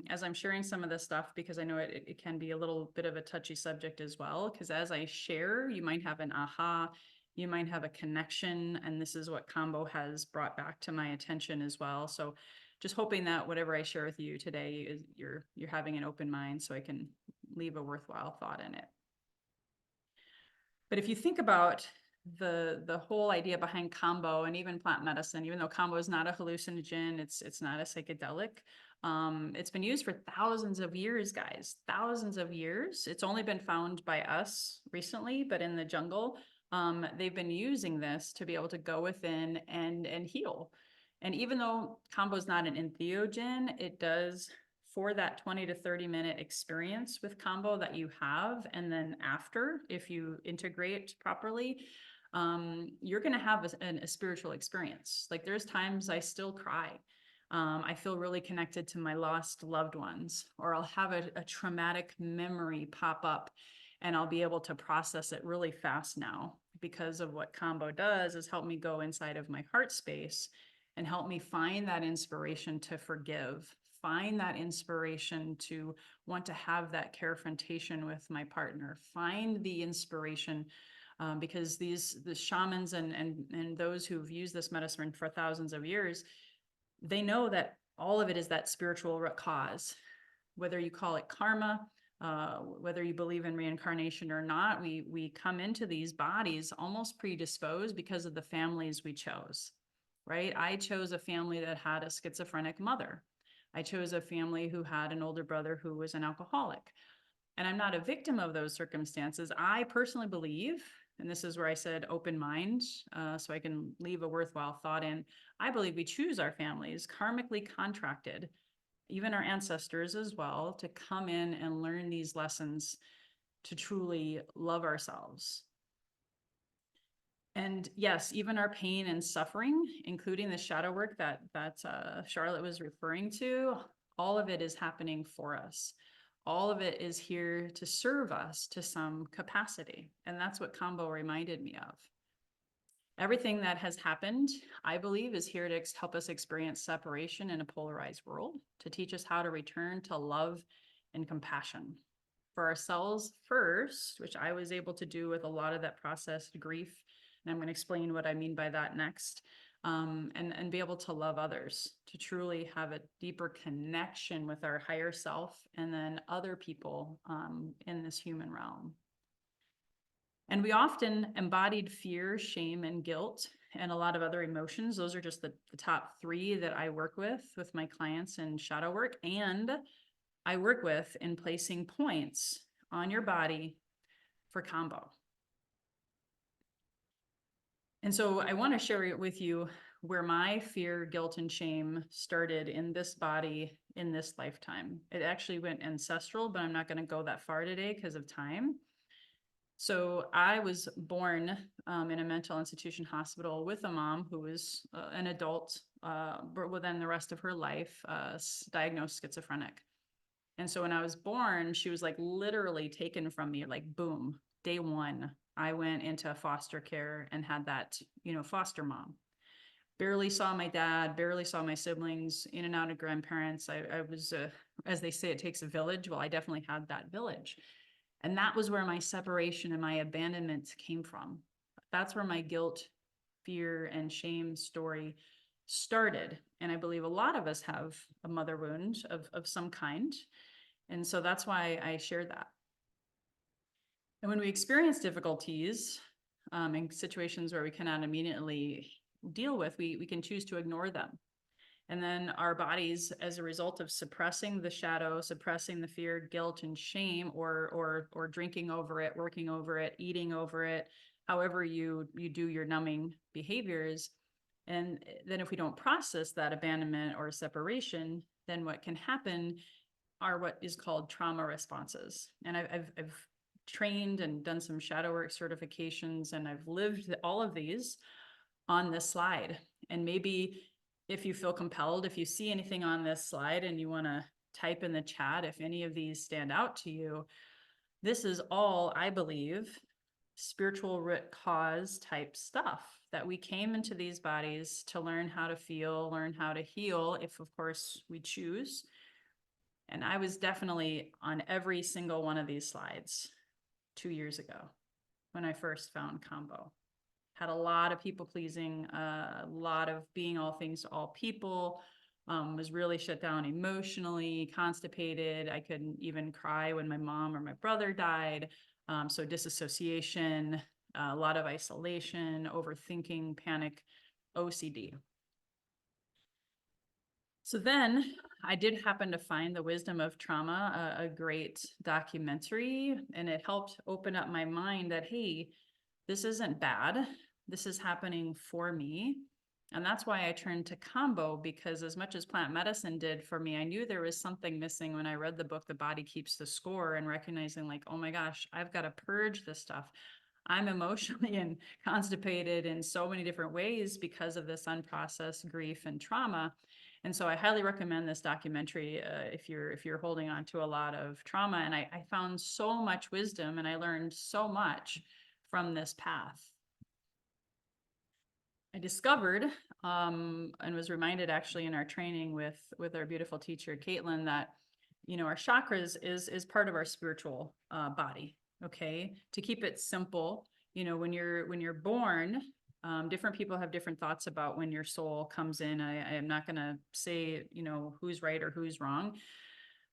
as I'm sharing some of this stuff, because I know it can be a little bit of a touchy subject as well, because as I share, you might have an aha, you might have a connection, and this is what Kambo has brought back to my attention as well. So just hoping that whatever I share with you today is you're having an open mind so I can leave a worthwhile thought in it. But if you think about the whole idea behind Kambo and even plant medicine, even though Kambo is not a hallucinogen, it's not a psychedelic, It's been used for thousands of years, guys, thousands of years. It's only been found by us recently, but in the jungle, they've been using this to be able to go within and heal. And even though Kambo is not an entheogen, it does, for that 20 to 30 minute experience with Kambo that you have, and then after, if you integrate properly, you're going to have a spiritual experience. Like, there's times I still cry. I feel really connected to my lost loved ones, or I'll have a traumatic memory pop up, and I'll be able to process it really fast now, because of what Kambo does is help me go inside of my heart space and help me find that inspiration to forgive, find that inspiration to want to have that confrontation with my partner, find the inspiration, because the shamans and those who've used this medicine for thousands of years, they know that all of it is that spiritual root cause. Whether you call it karma, whether you believe in reincarnation or not, we come into these bodies almost predisposed because of the families we chose, right? I chose a family that had a schizophrenic mother. I chose a family who had an older brother who was an alcoholic. And I'm not a victim of those circumstances. I personally believe, and this is where I said open mind, so I can leave a worthwhile thought in. I believe we choose our families, karmically contracted, even our ancestors as well, to come in and learn these lessons to truly love ourselves. And yes, even our pain and suffering, including the shadow work that Charlotte was referring to, all of it is happening for us. All of it is here to serve us to some capacity. And that's what Kambo reminded me of. Everything that has happened, I believe, is here to help us experience separation in a polarized world, to teach us how to return to love and compassion for ourselves first, which I was able to do with a lot of that processed grief. And I'm going to explain what I mean by that next. And be able to love others, to truly have a deeper connection with our higher self and then other people in this human realm. And we often embodied fear, shame, and guilt, and a lot of other emotions. Those are just the top 3 that I work with my clients in shadow work, and I work with in placing points on your body for Kambo. And so I want to share with you where my fear, guilt, and shame started in this body in this lifetime. It actually went ancestral, but I'm not going to go that far today because of time. So I was born in a mental institution hospital with a mom who was an adult, but within the rest of her life, diagnosed schizophrenic. And so when I was born, she was like literally taken from me, like boom, day 1. I went into foster care and had that, foster mom. Barely saw my dad, barely saw my siblings, in and out of grandparents. I was, as they say, it takes a village. Well, I definitely had that village. And that was where my separation and my abandonment came from. That's where my guilt, fear, and shame story started. And I believe a lot of us have a mother wound of some kind. And so that's why I shared that. And when we experience difficulties in situations where we cannot immediately deal with, we can choose to ignore them. And then our bodies, as a result of suppressing the shadow, suppressing the fear, guilt, and shame, or drinking over it, working over it, eating over it, however you do your numbing behaviors. And then if we don't process that abandonment or separation, then what can happen are what is called trauma responses. And I've trained and done some shadow work certifications, and I've lived all of these on this slide. And maybe if you feel compelled, if you see anything on this slide and you want to type in the chat, if any of these stand out to you, this is all, I believe, spiritual root cause type stuff that we came into these bodies to learn how to feel, learn how to heal, if of course we choose. And I was definitely on every single one of these slides 2 years ago when I first found Kambo. Had a lot of people pleasing, a lot of being all things to all people, was really shut down emotionally, constipated. I couldn't even cry when my mom or my brother died. So disassociation, a lot of isolation, overthinking, panic, OCD. So then I did happen to find The Wisdom of Trauma, a great documentary, and it helped open up my mind that, hey, this isn't bad. This is happening for me. And that's why I turned to Kambo, because as much as plant medicine did for me, I knew there was something missing when I read the book, The Body Keeps the Score, and recognizing like, oh my gosh, I've got to purge this stuff. I'm emotionally and constipated in so many different ways because of this unprocessed grief and trauma. And so I highly recommend this documentary if you're holding on to a lot of trauma. And I found so much wisdom, and I learned so much from this path. I discovered and was reminded actually in our training with our beautiful teacher Caitlin that, you know, our chakras is part of our spiritual body. Okay, to keep it simple, you know, when you're born, different people have different thoughts about when your soul comes in. I am not going to say, you know, who's right or who's wrong,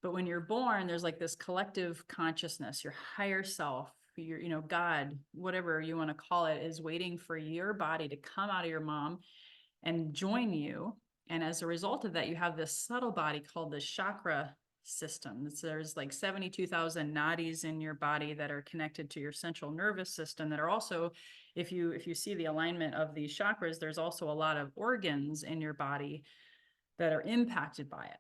but when you're born, there's like this collective consciousness, your higher self, your, you know, God, whatever you want to call it, is waiting for your body to come out of your mom and join you. And as a result of that, you have this subtle body called the chakra system. There's like 72,000 nadis in your body that are connected to your central nervous system that are also, if you see the alignment of these chakras, there's also a lot of organs in your body that are impacted by it.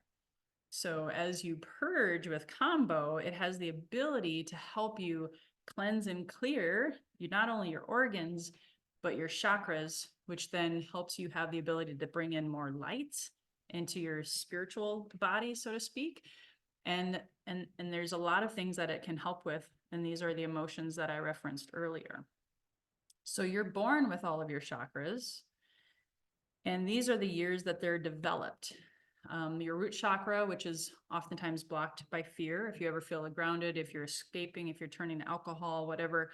So as you purge with Kambo, it has the ability to help you cleanse and clear you not only your organs, but your chakras, which then helps you have the ability to bring in more light into your spiritual body, so to speak. And there's a lot of things that it can help with, and these are the emotions that I referenced earlier. So you're born with all of your chakras, and these are the years that they're developed. Your root chakra, which is oftentimes blocked by fear. If you ever feel grounded, if you're escaping, if you're turning to alcohol, whatever,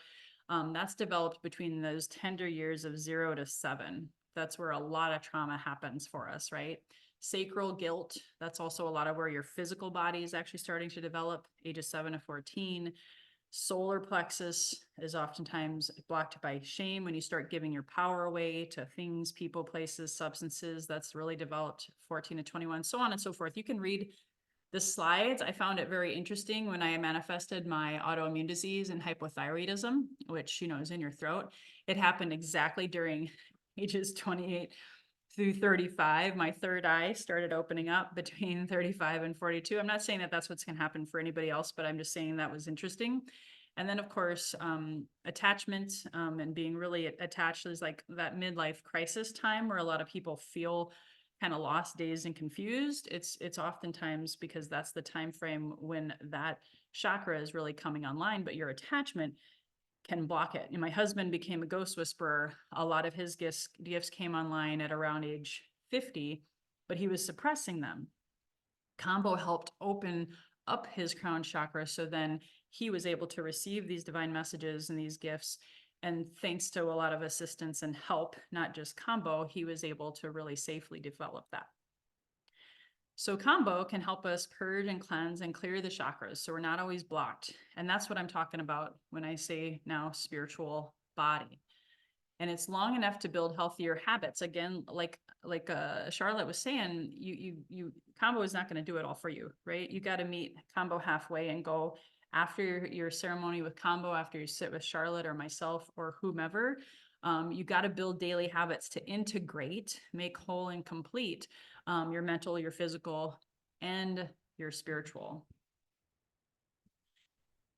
that's developed between those tender years of 0 to 7. That's where a lot of trauma happens for us, right? Sacral guilt, that's also a lot of where your physical body is actually starting to develop, ages 7 to 14. Solar plexus is oftentimes blocked by shame when you start giving your power away to things, people, places, substances. That's really developed 14 to 21, so on and so forth. You can read the slides. I found it very interesting when I manifested my autoimmune disease and hypothyroidism, which, you know, is in your throat. It happened exactly during ages 28 through 35. My third eye started opening up between 35 and 42. I'm not saying that that's what's going to happen for anybody else, but I'm just saying that was interesting. And then, of course, attachment and being really attached is like that midlife crisis time where a lot of people feel kind of lost, dazed, and confused. It's oftentimes because that's the time frame when that chakra is really coming online, but your attachment can block it. And my husband became a ghost whisperer. A lot of his gifts came online at around age 50, but he was suppressing them. Kambo helped open up his crown chakra, so then he was able to receive these divine messages and these gifts. And thanks to a lot of assistance and help, not just Kambo, he was able to really safely develop that. So Kambo can help us purge and cleanse and clear the chakras, so we're not always blocked. And that's what I'm talking about when I say now spiritual body. And it's long enough to build healthier habits. Again, like Charlotte was saying, Kambo is not going to do it all for you, right? You got to meet Kambo halfway and go after your ceremony with Kambo, after you sit with Charlotte or myself or whomever. You got to build daily habits to integrate, make whole and complete your mental, your physical, and your spiritual.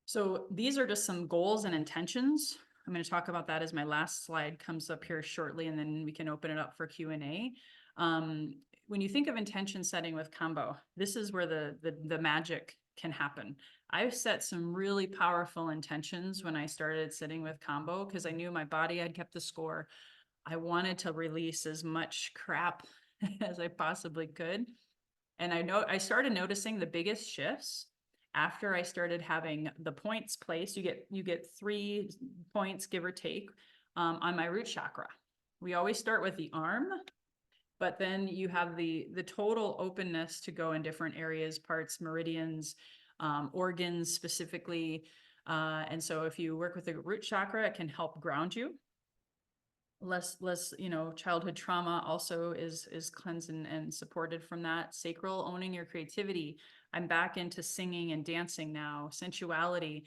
So these are just some goals and intentions. I'm going to talk about that as my last slide comes up here shortly, and then we can open it up for Q&A. When you think of intention setting with Kambo, this is where the magic can happen. I've set some really powerful intentions when I started sitting with Kambo because I knew my body had kept the score. I wanted to release as much crap as I possibly could. And I started noticing the biggest shifts after I started having the points placed. You get 3 points, give or take, on my root chakra. We always start with the arm, but then you have the total openness to go in different areas, parts, meridians, organs specifically. And so if you work with the root chakra, it can help ground you. less, childhood trauma also is cleansed and supported from that. Sacral, owning your creativity. I'm back into singing and dancing now. Sensuality,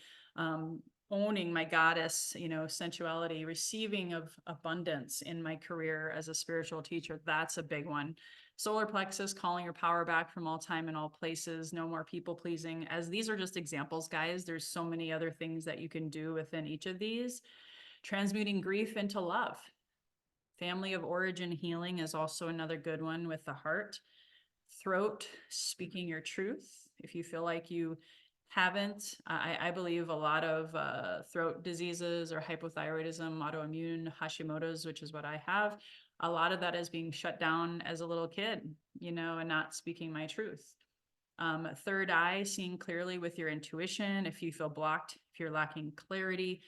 owning my goddess, sensuality, receiving of abundance in my career as a spiritual teacher. That's a big one. Solar plexus, calling your power back from all time and all places. No more people pleasing. As these are just examples, guys, there's so many other things that you can do within each of these. Transmuting grief into love. Family of origin healing is also another good one with the heart. Throat, speaking your truth. If you feel like you haven't, I believe a lot of throat diseases or hypothyroidism, autoimmune, Hashimoto's, which is what I have, a lot of that is being shut down as a little kid, and not speaking my truth. Third eye, seeing clearly with your intuition. If you feel blocked, if you're lacking clarity,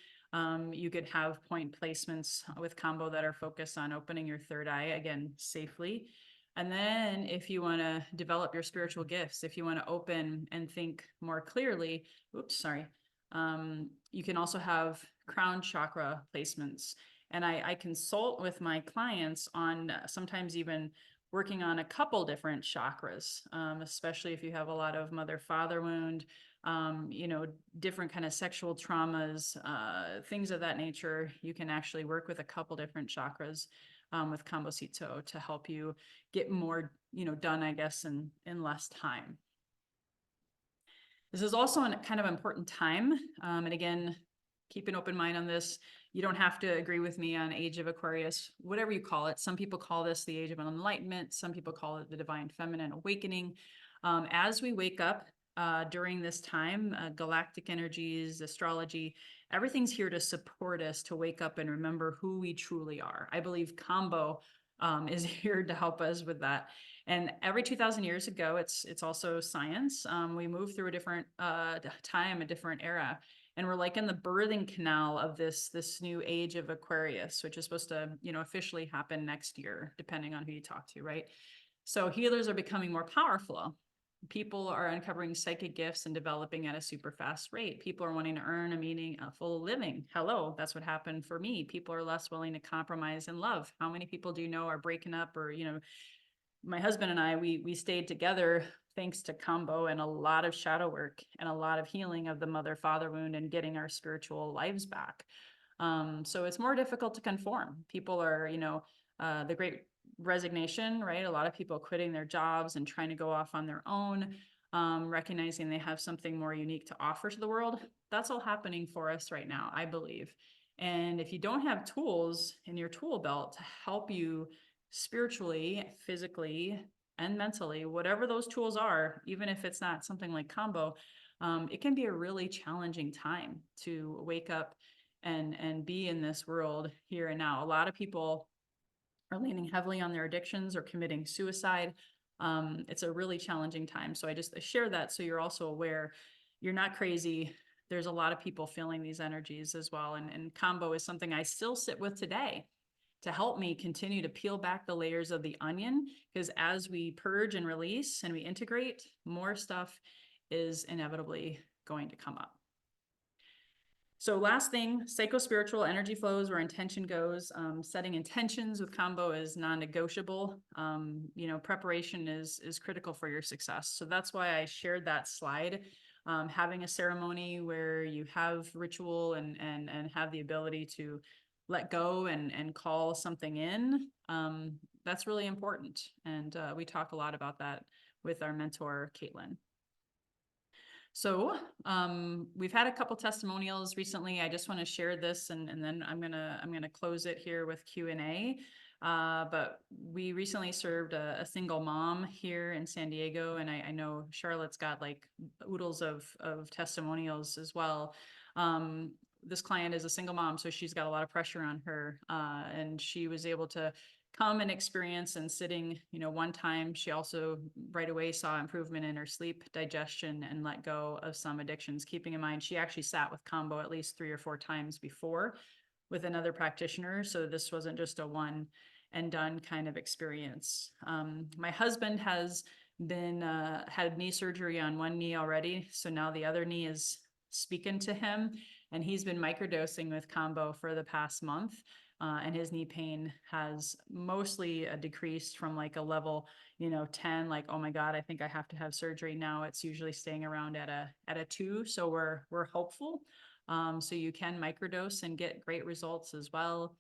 you could have point placements with Kambo that are focused on opening your third eye, again, safely. And then if you want to develop your spiritual gifts, if you want to open and think more clearly, you can also have crown chakra placements. And I consult with my clients on sometimes even working on a couple different chakras, especially if you have a lot of mother-father wound, different kind of sexual traumas, things of that nature. You can actually work with a couple different chakras with Kambosito to help you get more, done, I guess, in less time. This is also a kind of important time. And again, keep an open mind on this. You don't have to agree with me on Age of Aquarius, whatever you call it. Some people call this the Age of Enlightenment. Some people call it the Divine Feminine Awakening. As we wake up during this time, galactic energies, astrology, everything's here to support us to wake up and remember who we truly are. I believe Kambo is here to help us with that. And every 2,000 years ago, it's also science. We move through a different time, a different era. And we're like in the birthing canal of this new age of Aquarius, which is supposed to, officially happen next year, depending on who you talk to, right? So healers are becoming more powerful. People are uncovering psychic gifts and developing at a super fast rate. People are wanting to earn a meaningful living. Hello, that's what happened for me. People are less willing to compromise in love. How many people do you know are breaking up or, my husband and I, we stayed together thanks to Kambo and a lot of shadow work and a lot of healing of the mother-father wound and getting our spiritual lives back. So it's more difficult to conform. People are, the great resignation, right? A lot of people quitting their jobs and trying to go off on their own, recognizing they have something more unique to offer to the world. That's all happening for us right now, I believe. And if you don't have tools in your tool belt to help you spiritually, physically, and mentally, whatever those tools are, even if it's not something like Kambo, it can be a really challenging time to wake up and be in this world here and now. A lot of people are leaning heavily on their addictions or committing suicide. It's a really challenging time. So I share that so you're also aware you're not crazy. There's a lot of people feeling these energies as well. And Kambo is something I still sit with today to help me continue to peel back the layers of the onion, because as we purge and release and we integrate, more stuff is inevitably going to come up. So last thing, psycho-spiritual energy flows where intention goes. Setting intentions with Kambo is non-negotiable. Preparation is critical for your success. So that's why I shared that slide. Having a ceremony where you have ritual and have the ability to let go and call something in, that's really important. And we talk a lot about that with our mentor, Caitlin. So we've had a couple testimonials recently. I just want to share this and then I'm gonna close it here with Q&A. But we recently served a single mom here in San Diego, and I know Charlotte's got like oodles of testimonials as well. This client is a single mom, so she's got a lot of pressure on her, and she was able to come and experience and sitting, one time she also right away saw improvement in her sleep, digestion, and let go of some addictions. Keeping in mind, she actually sat with Kambo at least 3 or 4 times before with another practitioner. So this wasn't just a one and done kind of experience. My husband has been, had knee surgery on one knee already. So now the other knee is speaking to him, and he's been microdosing with Kambo for the past month. and his knee pain has mostly decreased from like a level, 10, like, oh my God, I think I have to have surgery now. It's usually staying around at a 2. So we're hopeful. So you can microdose and get great results as well.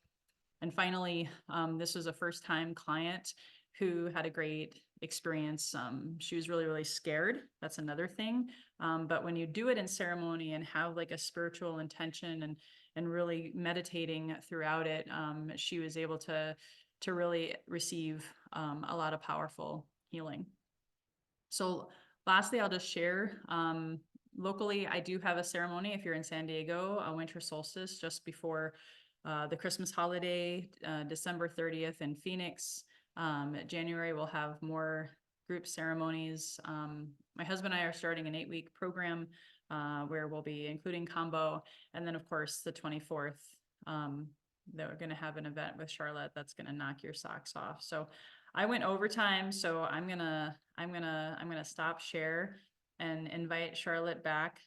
And finally, this was a first-time client who had a great experience. She was really, really scared. That's another thing. But when you do it in ceremony and have like a spiritual intention and really meditating throughout it, she was able to really receive a lot of powerful healing. So lastly, I'll just share, locally, I do have a ceremony if you're in San Diego, a winter solstice just before the Christmas holiday, December 30th in Phoenix. January, we'll have more group ceremonies. My husband and I are starting an 8-week program where we'll be including Kambo. And then of course, the 24th, that we're going to have an event with Charlotte that's going to knock your socks off. So I went overtime, so I'm gonna stop share and invite Charlotte back.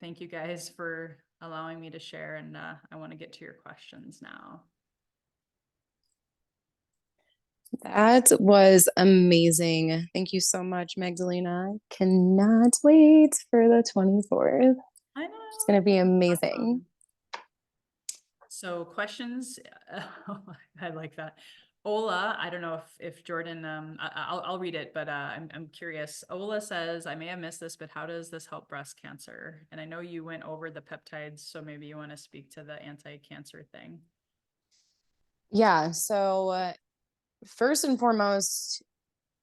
Thank you guys for allowing me to share, and I want to get to your questions now. That was amazing. Thank you so much, Magdalena. Cannot wait for the 24th. I know. It's going to be amazing. So questions, I like that. Ola, I don't know if Jordan, I'll read it, but I'm curious. Ola says, I may have missed this, but how does this help breast cancer? And I know you went over the peptides, so maybe you want to speak to the anti-cancer thing. Yeah. So first and foremost,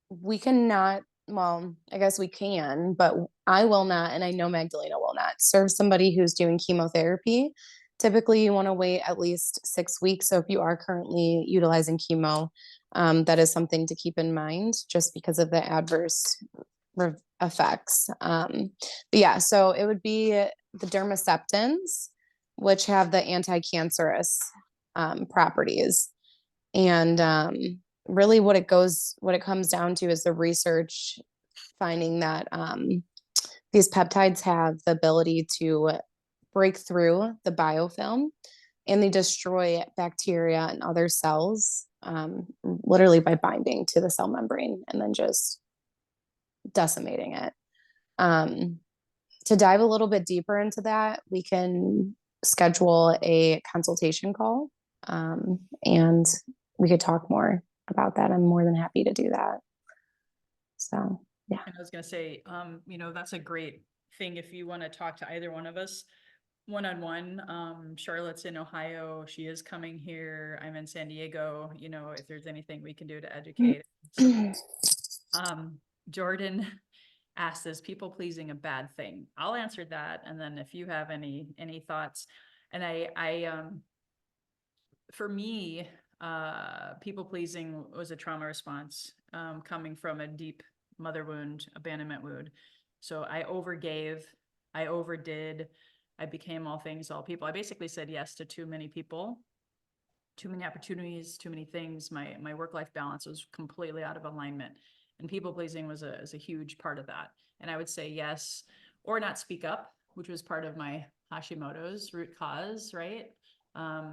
we cannot, well, I guess we can, but I will not, and I know Magdalena will not serve somebody who's doing chemotherapy. Typically, you want to wait at least 6 weeks. So if you are currently utilizing chemo, that is something to keep in mind just because of the adverse effects. But yeah, so it would be the dermaceptins, which have the anti-cancerous properties. And really what it comes down to is the research finding that these peptides have the ability to break through the biofilm, and they destroy bacteria and other cells literally by binding to the cell membrane and then just decimating it. To dive a little bit deeper into that, we can schedule a consultation call, and we could talk more about that. I'm more than happy to do that. So, yeah. And I was going to say, that's a great thing if you want to talk to either one of us one-on-one. Charlotte's in Ohio. She is coming here. I'm in San Diego. If there's anything we can do to educate. Jordan asked, is people pleasing a bad thing? I'll answer that. And then if you have any thoughts, and I for me, people pleasing was a trauma response, coming from a deep mother wound, abandonment wound. So I overgave, I overdid, I became all things, all people. I basically said yes to too many people, too many opportunities, too many things. My work-life balance was completely out of alignment, and people pleasing was a huge part of that. And I would say yes or not speak up, which was part of my Hashimoto's root cause, right?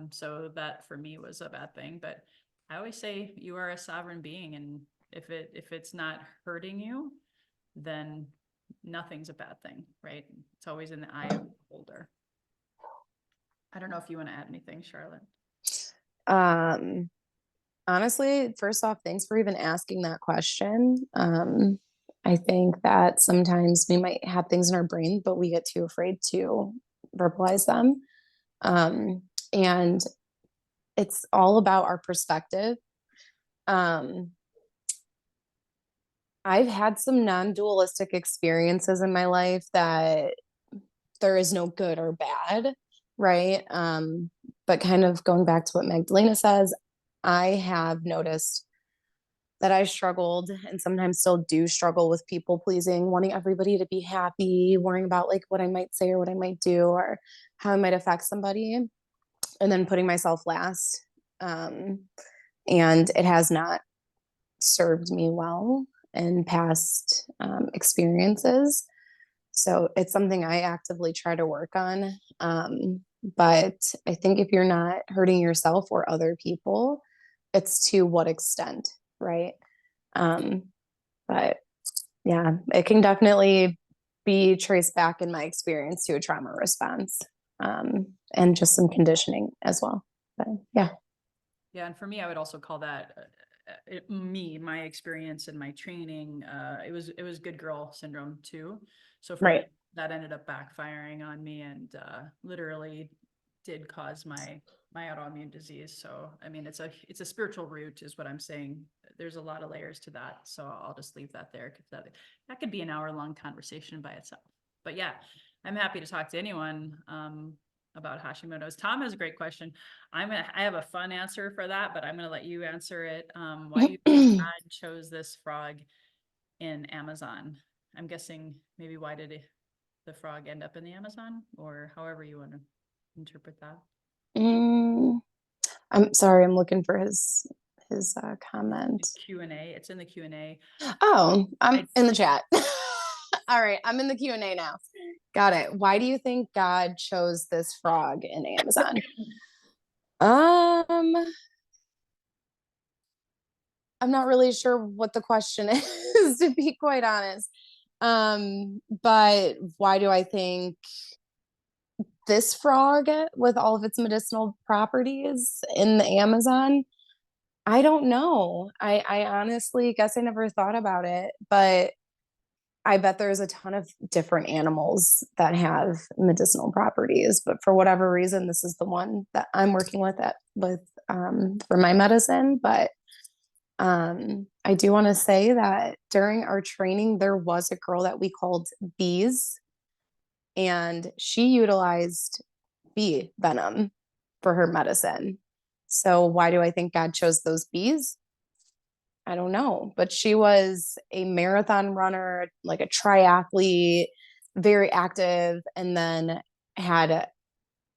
So that for me was a bad thing. But I always say you are a sovereign being, and if it's not hurting you, then nothing's a bad thing, right? It's always in the eye of the beholder. I don't know if you want to add anything, Charlotte. Honestly, first off, thanks for even asking that question. I think that sometimes we might have things in our brain, but we get too afraid to verbalize them. And it's all about our perspective. I've had some non-dualistic experiences in my life that there is no good or bad, right? But kind of going back to what Magdalena says, I have noticed that I struggled and sometimes still do struggle with people pleasing, wanting everybody to be happy, worrying about like what I might say or what I might do or how I might affect somebody, and then putting myself last. And it has not served me well in past experiences. So it's something I actively try to work on. But I think if you're not hurting yourself or other people, it's to what extent, right? Um, but yeah, it can definitely be traced back in my experience to a trauma response, and just some conditioning as well. But yeah. Yeah, and for me, I would also call that my experience and my training. It was good girl syndrome too. So for me, Right. that ended up backfiring on me and literally did cause my autoimmune disease. So I mean, it's a spiritual root, is what I'm saying. There's a lot of layers to that. So I'll just leave that there because that could be an hour-long conversation by itself. But yeah, I'm happy to talk to anyone about Hashimoto's. Tom has a great question. I have a fun answer for that, but I'm gonna let you answer it. Why do you think God chose this frog in Amazon? I'm guessing maybe why did the frog end up in the Amazon, or however you want to interpret that. Mm, I'm sorry, I'm looking for his comment. Q&A. It's in the Q&A. Oh, I'm I in the chat. All right, I'm in the Q&A now. Got it. Why do you think God chose this frog in Amazon? Um, I'm not really sure what the question is, to be quite honest. But why do I think this frog with all of its medicinal properties in the Amazon? I don't know. I honestly guess I never thought about it, but I bet there's a ton of different animals that have medicinal properties, but for whatever reason, this is the one that I'm working with for my medicine. But I do want to say that during our training, there was a girl that we called Bees, and she utilized bee venom for her medicine. So why do I think God chose those bees? I don't know, but she was a marathon runner, like a triathlete, very active, and then had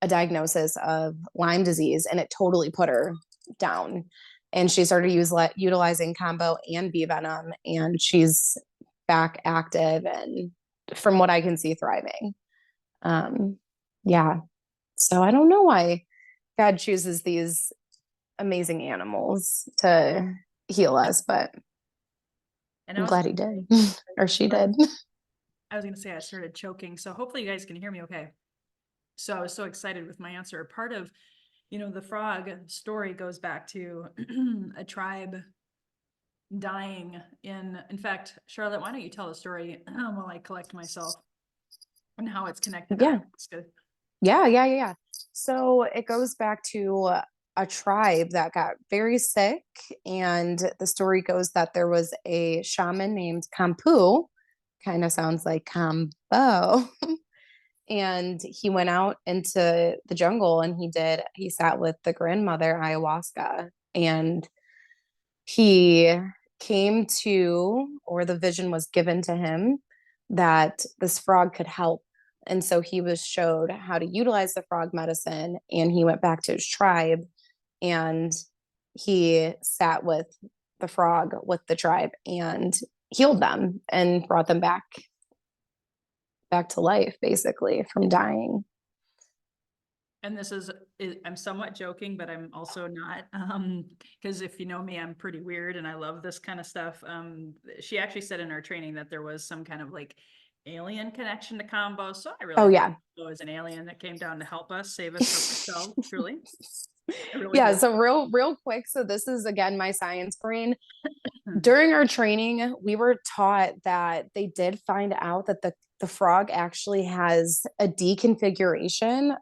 a diagnosis of Lyme disease, and it totally put her down. And she started utilizing Kambo and bee venom, and she's back active and, from what I can see, thriving. Um, yeah. So I don't know why God chooses these amazing animals to heal us, but And I I'm was glad he did, or she did. I was gonna say I started choking, so hopefully you guys can hear me okay. So I was so excited with my answer. Part of, the frog story goes back to a tribe dying in fact, Charlotte, why don't you tell the story while I collect myself and how it's connected to that? Yeah. It's good. Yeah. So it goes back to a tribe that got very sick. And the story goes that there was a shaman named Kampu, kind of sounds like Kambo. And he went out into the jungle and he sat with the grandmother ayahuasca, and he came to, or the vision was given to him, that this frog could help. And so he was showed how to utilize the frog medicine, and he went back to his tribe and he sat with the frog with the tribe and healed them and brought them back to life, basically, from dying. And I'm somewhat joking, but I'm also not, because if you know me, I'm pretty weird and I love this kind of stuff. She actually said in our training that there was some kind of like alien connection to Kambo. So I really Oh think yeah. it was an alien that came down to help us, save us from ourselves, truly. I really Yeah, do. so real quick, so this is again my science brain. During our training, we were taught that they did find out that the frog actually has a deconfiguration,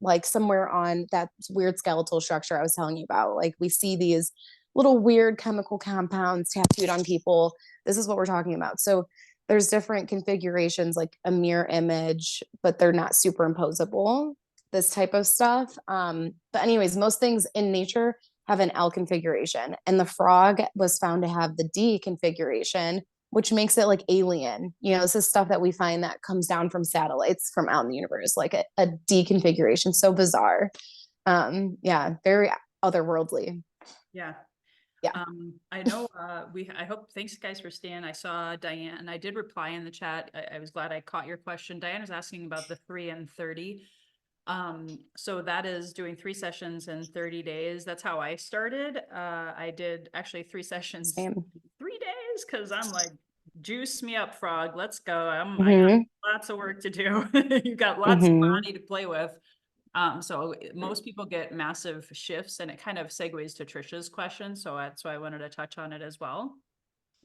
like somewhere on that weird skeletal structure I was telling you about. Like, we see these little weird chemical compounds tattooed on people. This is what we're talking about. So there's different configurations, like a mirror image, but they're not superimposable, this type of stuff. But anyways, most things in nature have an L configuration, and the frog was found to have the D configuration, which makes it like alien. This is stuff that we find that comes down from satellites from out in the universe, like a D configuration. So bizarre. Yeah, very otherworldly. Yeah. Yeah. I know, I hope, thanks guys for staying. I saw Diane and I did reply in the chat. I was glad I caught your question. Diane was asking about the 3 and 30. So that is doing 3 sessions in 30 days. That's how I started. I did actually 3 sessions, Same. 3 days. Cause I'm like, juice me up, frog. Let's go. I got Mm-hmm. lots of work to do. You got lots of Mm-hmm. body to play with. So most people get massive shifts, and it kind of segues to Trisha's question. So that's why I wanted to touch on it as well.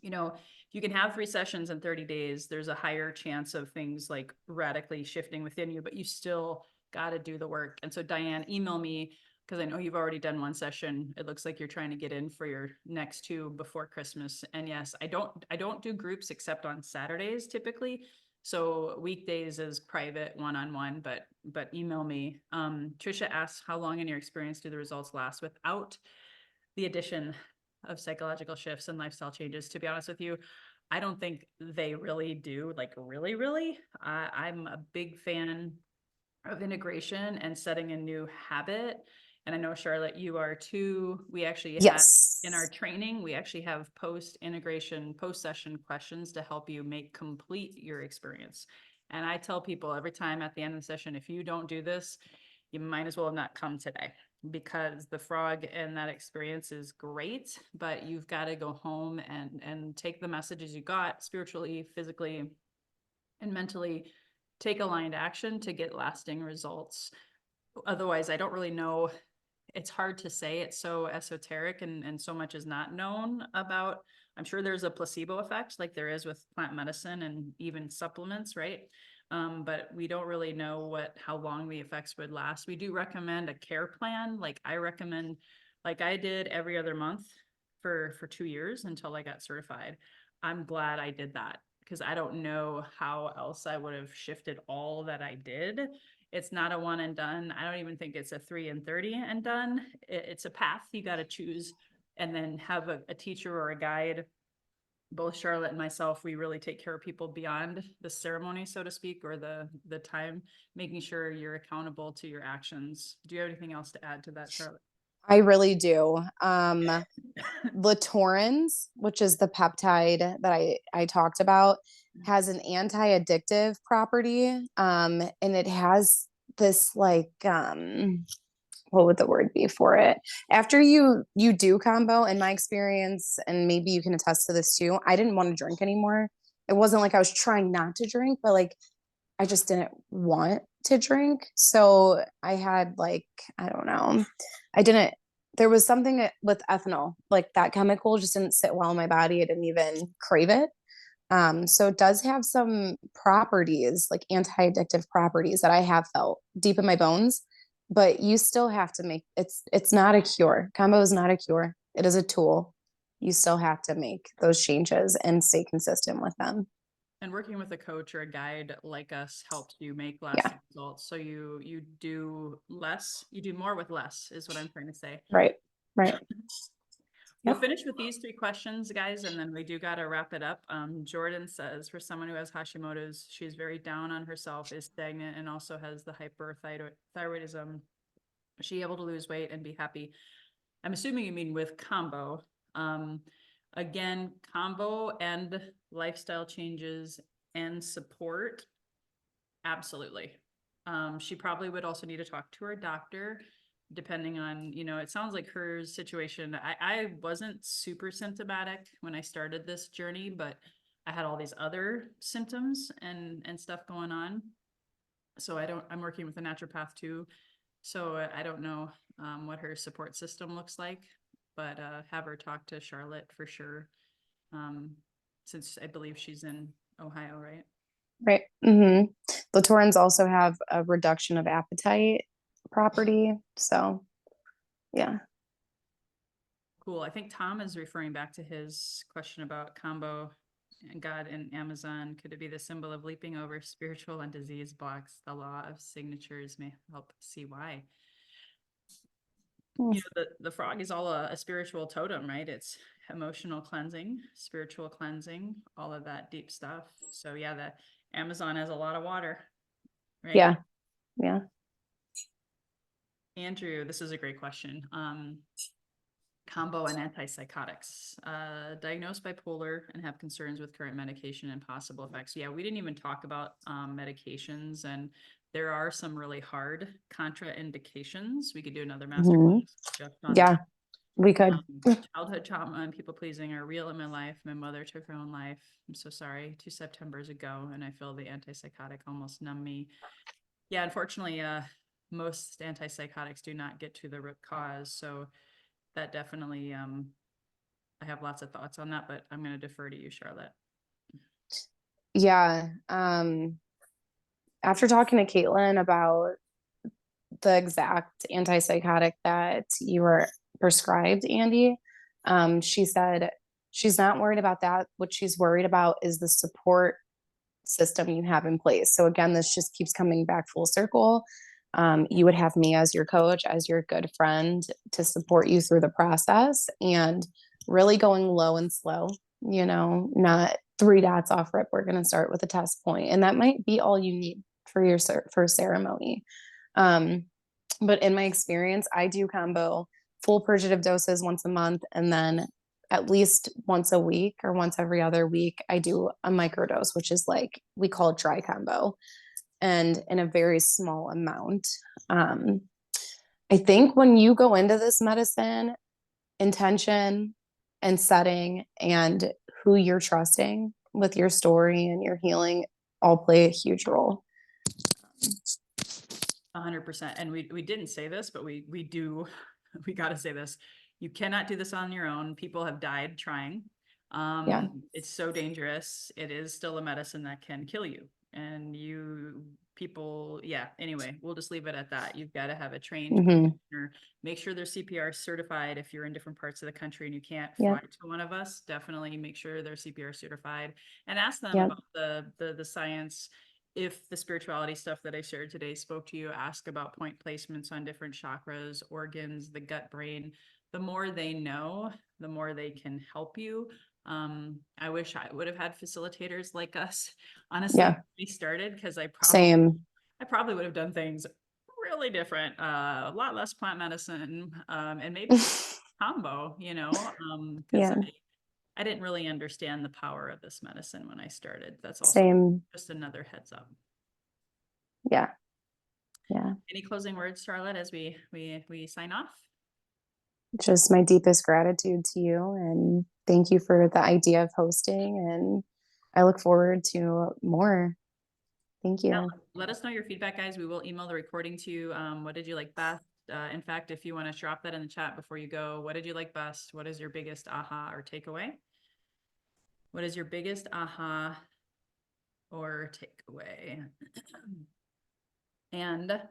You know, if you can have 3 sessions in 30 days, there's a higher chance of things like radically shifting within you, but you still got to do the work. And so Diane, email me, because I know you've already done 1 session. It looks like you're trying to get in for your next 2 before Christmas. And yes, I don't do groups except on Saturdays typically. So weekdays is private one-on-one, but email me. Trisha asks, how long in your experience do the results last without the addition of psychological shifts and lifestyle changes? To be honest with you, I don't think they really do, like really. I'm a big fan of integration and setting a new habit. And I know, Charlotte, you are too. We actually have in our Yes. training, we actually have post-integration, post-session questions to help you make complete your experience. And I tell people every time at the end of the session, if you don't do this, you might as well have not come today, because the frog and that experience is great, but you've got to go home and take the messages you got spiritually, physically, and mentally, take aligned action to get lasting results. Otherwise, I don't really know. It's hard to say. It's so esoteric, and so much is not known about. I'm sure there's a placebo effect like there is with plant medicine and even supplements, right? But we don't really know how long the effects would last. We do recommend a care plan. Like I recommend, like I did every other month for 2 years until I got certified. I'm glad I did that, because I don't know how else I would have shifted all that I did. It's not a one and done. I don't even think it's a 3 and 30 and done. It's a path you got to choose, and then have a teacher or a guide. Both Charlotte and myself, we really take care of people beyond the ceremony, so to speak, or the time, making sure you're accountable to your actions. Do you have anything else to add to that, Charlotte? I really do. Latorins, which is the peptide that I talked about, has an anti-addictive property. And it has this like what would the word be for it? After you do Kambo, in my experience, and maybe you can attest to this too, I didn't want to drink anymore. It wasn't like I was trying not to drink, but like I just didn't want to drink. So I had like, I don't know, I didn't, there was something with ethanol, like that chemical just didn't sit well in my body. I didn't even crave it. So it does have some properties, like anti-addictive properties that I have felt deep in my bones, but you still have to make it's not a cure. Kambo is not a cure. It is a tool. You still have to make those changes and stay consistent with them. And working with a coach or a guide like us helps you make Yeah, lasting results. So you do less, you do more with less, is what I'm trying to say. right. Right. We'll Yep. finish with these 3 questions, guys, and then we do got to wrap it up. Jordan says, for someone who has Hashimoto's, she's very down on herself, is stagnant, and also has the hyperthyroidism. Is she able to lose weight and be happy? I'm assuming you mean with Kambo. Um, Again, Kambo and lifestyle changes and support, absolutely. She probably would also need to talk to her doctor, depending on, it sounds like her situation. I wasn't super symptomatic when I started this journey, but I had all these other symptoms and stuff going on. So I'm working with a naturopath too. So I don't know what her support system looks like, but have her talk to Charlotte for sure. Since I believe she's in Ohio, right? Right. Mm-hmm. The taurins also have a reduction of appetite property. So, yeah. Cool. I think Tom is referring back to his question about Kambo and God in Amazon. Could it be the symbol of leaping over spiritual and disease blocks? The law of signatures may help see why. Mm. The frog is all a spiritual totem, right? It's emotional cleansing, spiritual cleansing, all of that deep stuff. So yeah, the Amazon has a lot of water, right? Yeah. Yeah. Andrew, this is a great question. Kambo and antipsychotics, diagnosed bipolar and have concerns with current medication and possible effects. Yeah, we didn't even talk about medications, and There are some really hard contraindications. We could do another Mhm. masterclass just on Yeah, that. we could. Childhood trauma and people pleasing are real in my life. My mother took her own life. I'm so sorry. 2 Septembers ago, and I feel the antipsychotic almost numb me. Yeah, unfortunately, most antipsychotics do not get to the root cause. So that definitely, I have lots of thoughts on that, but I'm going to defer to you, Charlotte. Yeah. After talking to Caitlin about the exact antipsychotic that you were prescribed, Andy, she said she's not worried about that. What she's worried about is the support system you have in place. So again, this just keeps coming back full circle. You would have me as your coach, as your good friend to support you through the process and really going low and slow, not 3 dots off rip. We're going to start with a test point, and that might be all you need for your first ceremony. But in my experience, I do combo full purgative doses once a month, and then at least once a week or once every other week, I do a microdose, which is like we call it dry combo, and in a very small amount. I think when you go into this medicine, intention and setting and who you're trusting with your story and your healing all play a huge role. 100%. And we didn't say this, but we do, we got to say this. You cannot do this on your own. People have died trying. Yeah. It's so dangerous. It is still a medicine that can kill you. And anyway, we'll just leave it at that. You've got to have a trained practitioner. Make sure they're CPR certified. If you're in different parts of the country and you can't fly to one of us, definitely make sure they're CPR certified and ask them about the science. If the spirituality stuff that I shared today spoke to you, ask about point placements on different chakras, organs, the gut, brain. The more they know, the more they can help you. I wish I would have had facilitators like us, honestly, when we started, because I probably would have done things really different, a lot less plant medicine, and maybe combo, because I didn't really understand the power of this medicine when I started. That's also just another heads up. Yeah. Any closing words, Charlotte, as we sign off? Just my deepest gratitude to you, and thank you for the idea of hosting, and I look forward to more. Thank you. Let us know your feedback, guys. We will email the recording to you. What did you like best? In fact, if you want to drop that in the chat before you go, what did you like best? What is your biggest aha or takeaway? What is your biggest aha or takeaway? And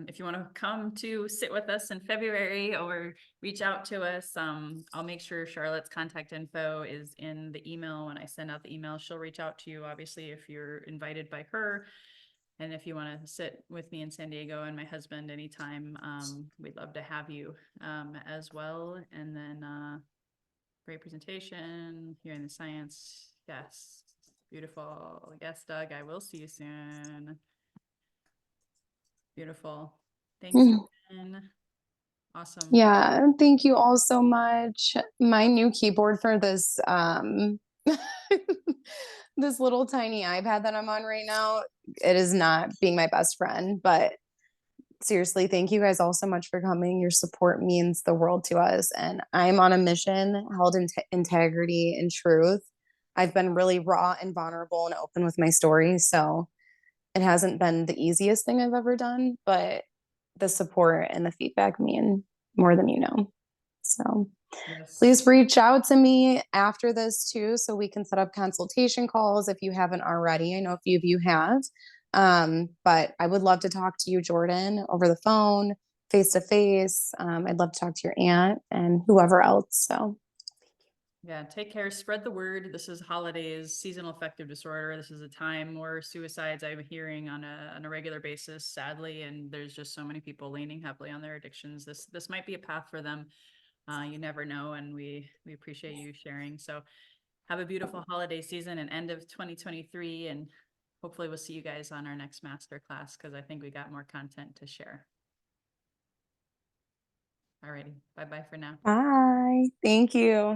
if you want to come to sit with us in February or reach out to us, I'll make sure Charlotte's contact info is in the email. When I send out the email, she'll reach out to you, obviously, if you're invited by her. And if you want to sit with me in San Diego and my husband anytime, we'd love to have you as well. And then great presentation, hearing the science. Yes, beautiful. Yes, Doug, I will see you soon. Beautiful. Thanks again. Awesome. Yeah, thank you all so much. My new keyboard for this this little tiny iPad that I'm on right now, it is not being my best friend, but seriously, thank you guys all so much for coming. Your support means the world to us, and I'm on a mission held in integrity and truth. I've been really raw and vulnerable and open with my story, so it hasn't been the easiest thing I've ever done, but the support and the feedback mean more than you know. So please reach out to me after this too, so we can set up consultation calls if you haven't already. I know a few of you have. But I would love to talk to you, Jordan, over the phone, face to face. I'd love to talk to your aunt and whoever else. So yeah, take care, spread the word. This is holidays, seasonal affective disorder. This is a time where suicides I'm hearing on a regular basis, sadly, and there's just so many people leaning heavily on their addictions. This might be a path for them. You never know, and we appreciate you sharing. So have a beautiful holiday season and end of 2023, and hopefully we'll see you guys on our next masterclass, because I think we got more content to share. Alrighty, bye-bye for now. bye. Thank you.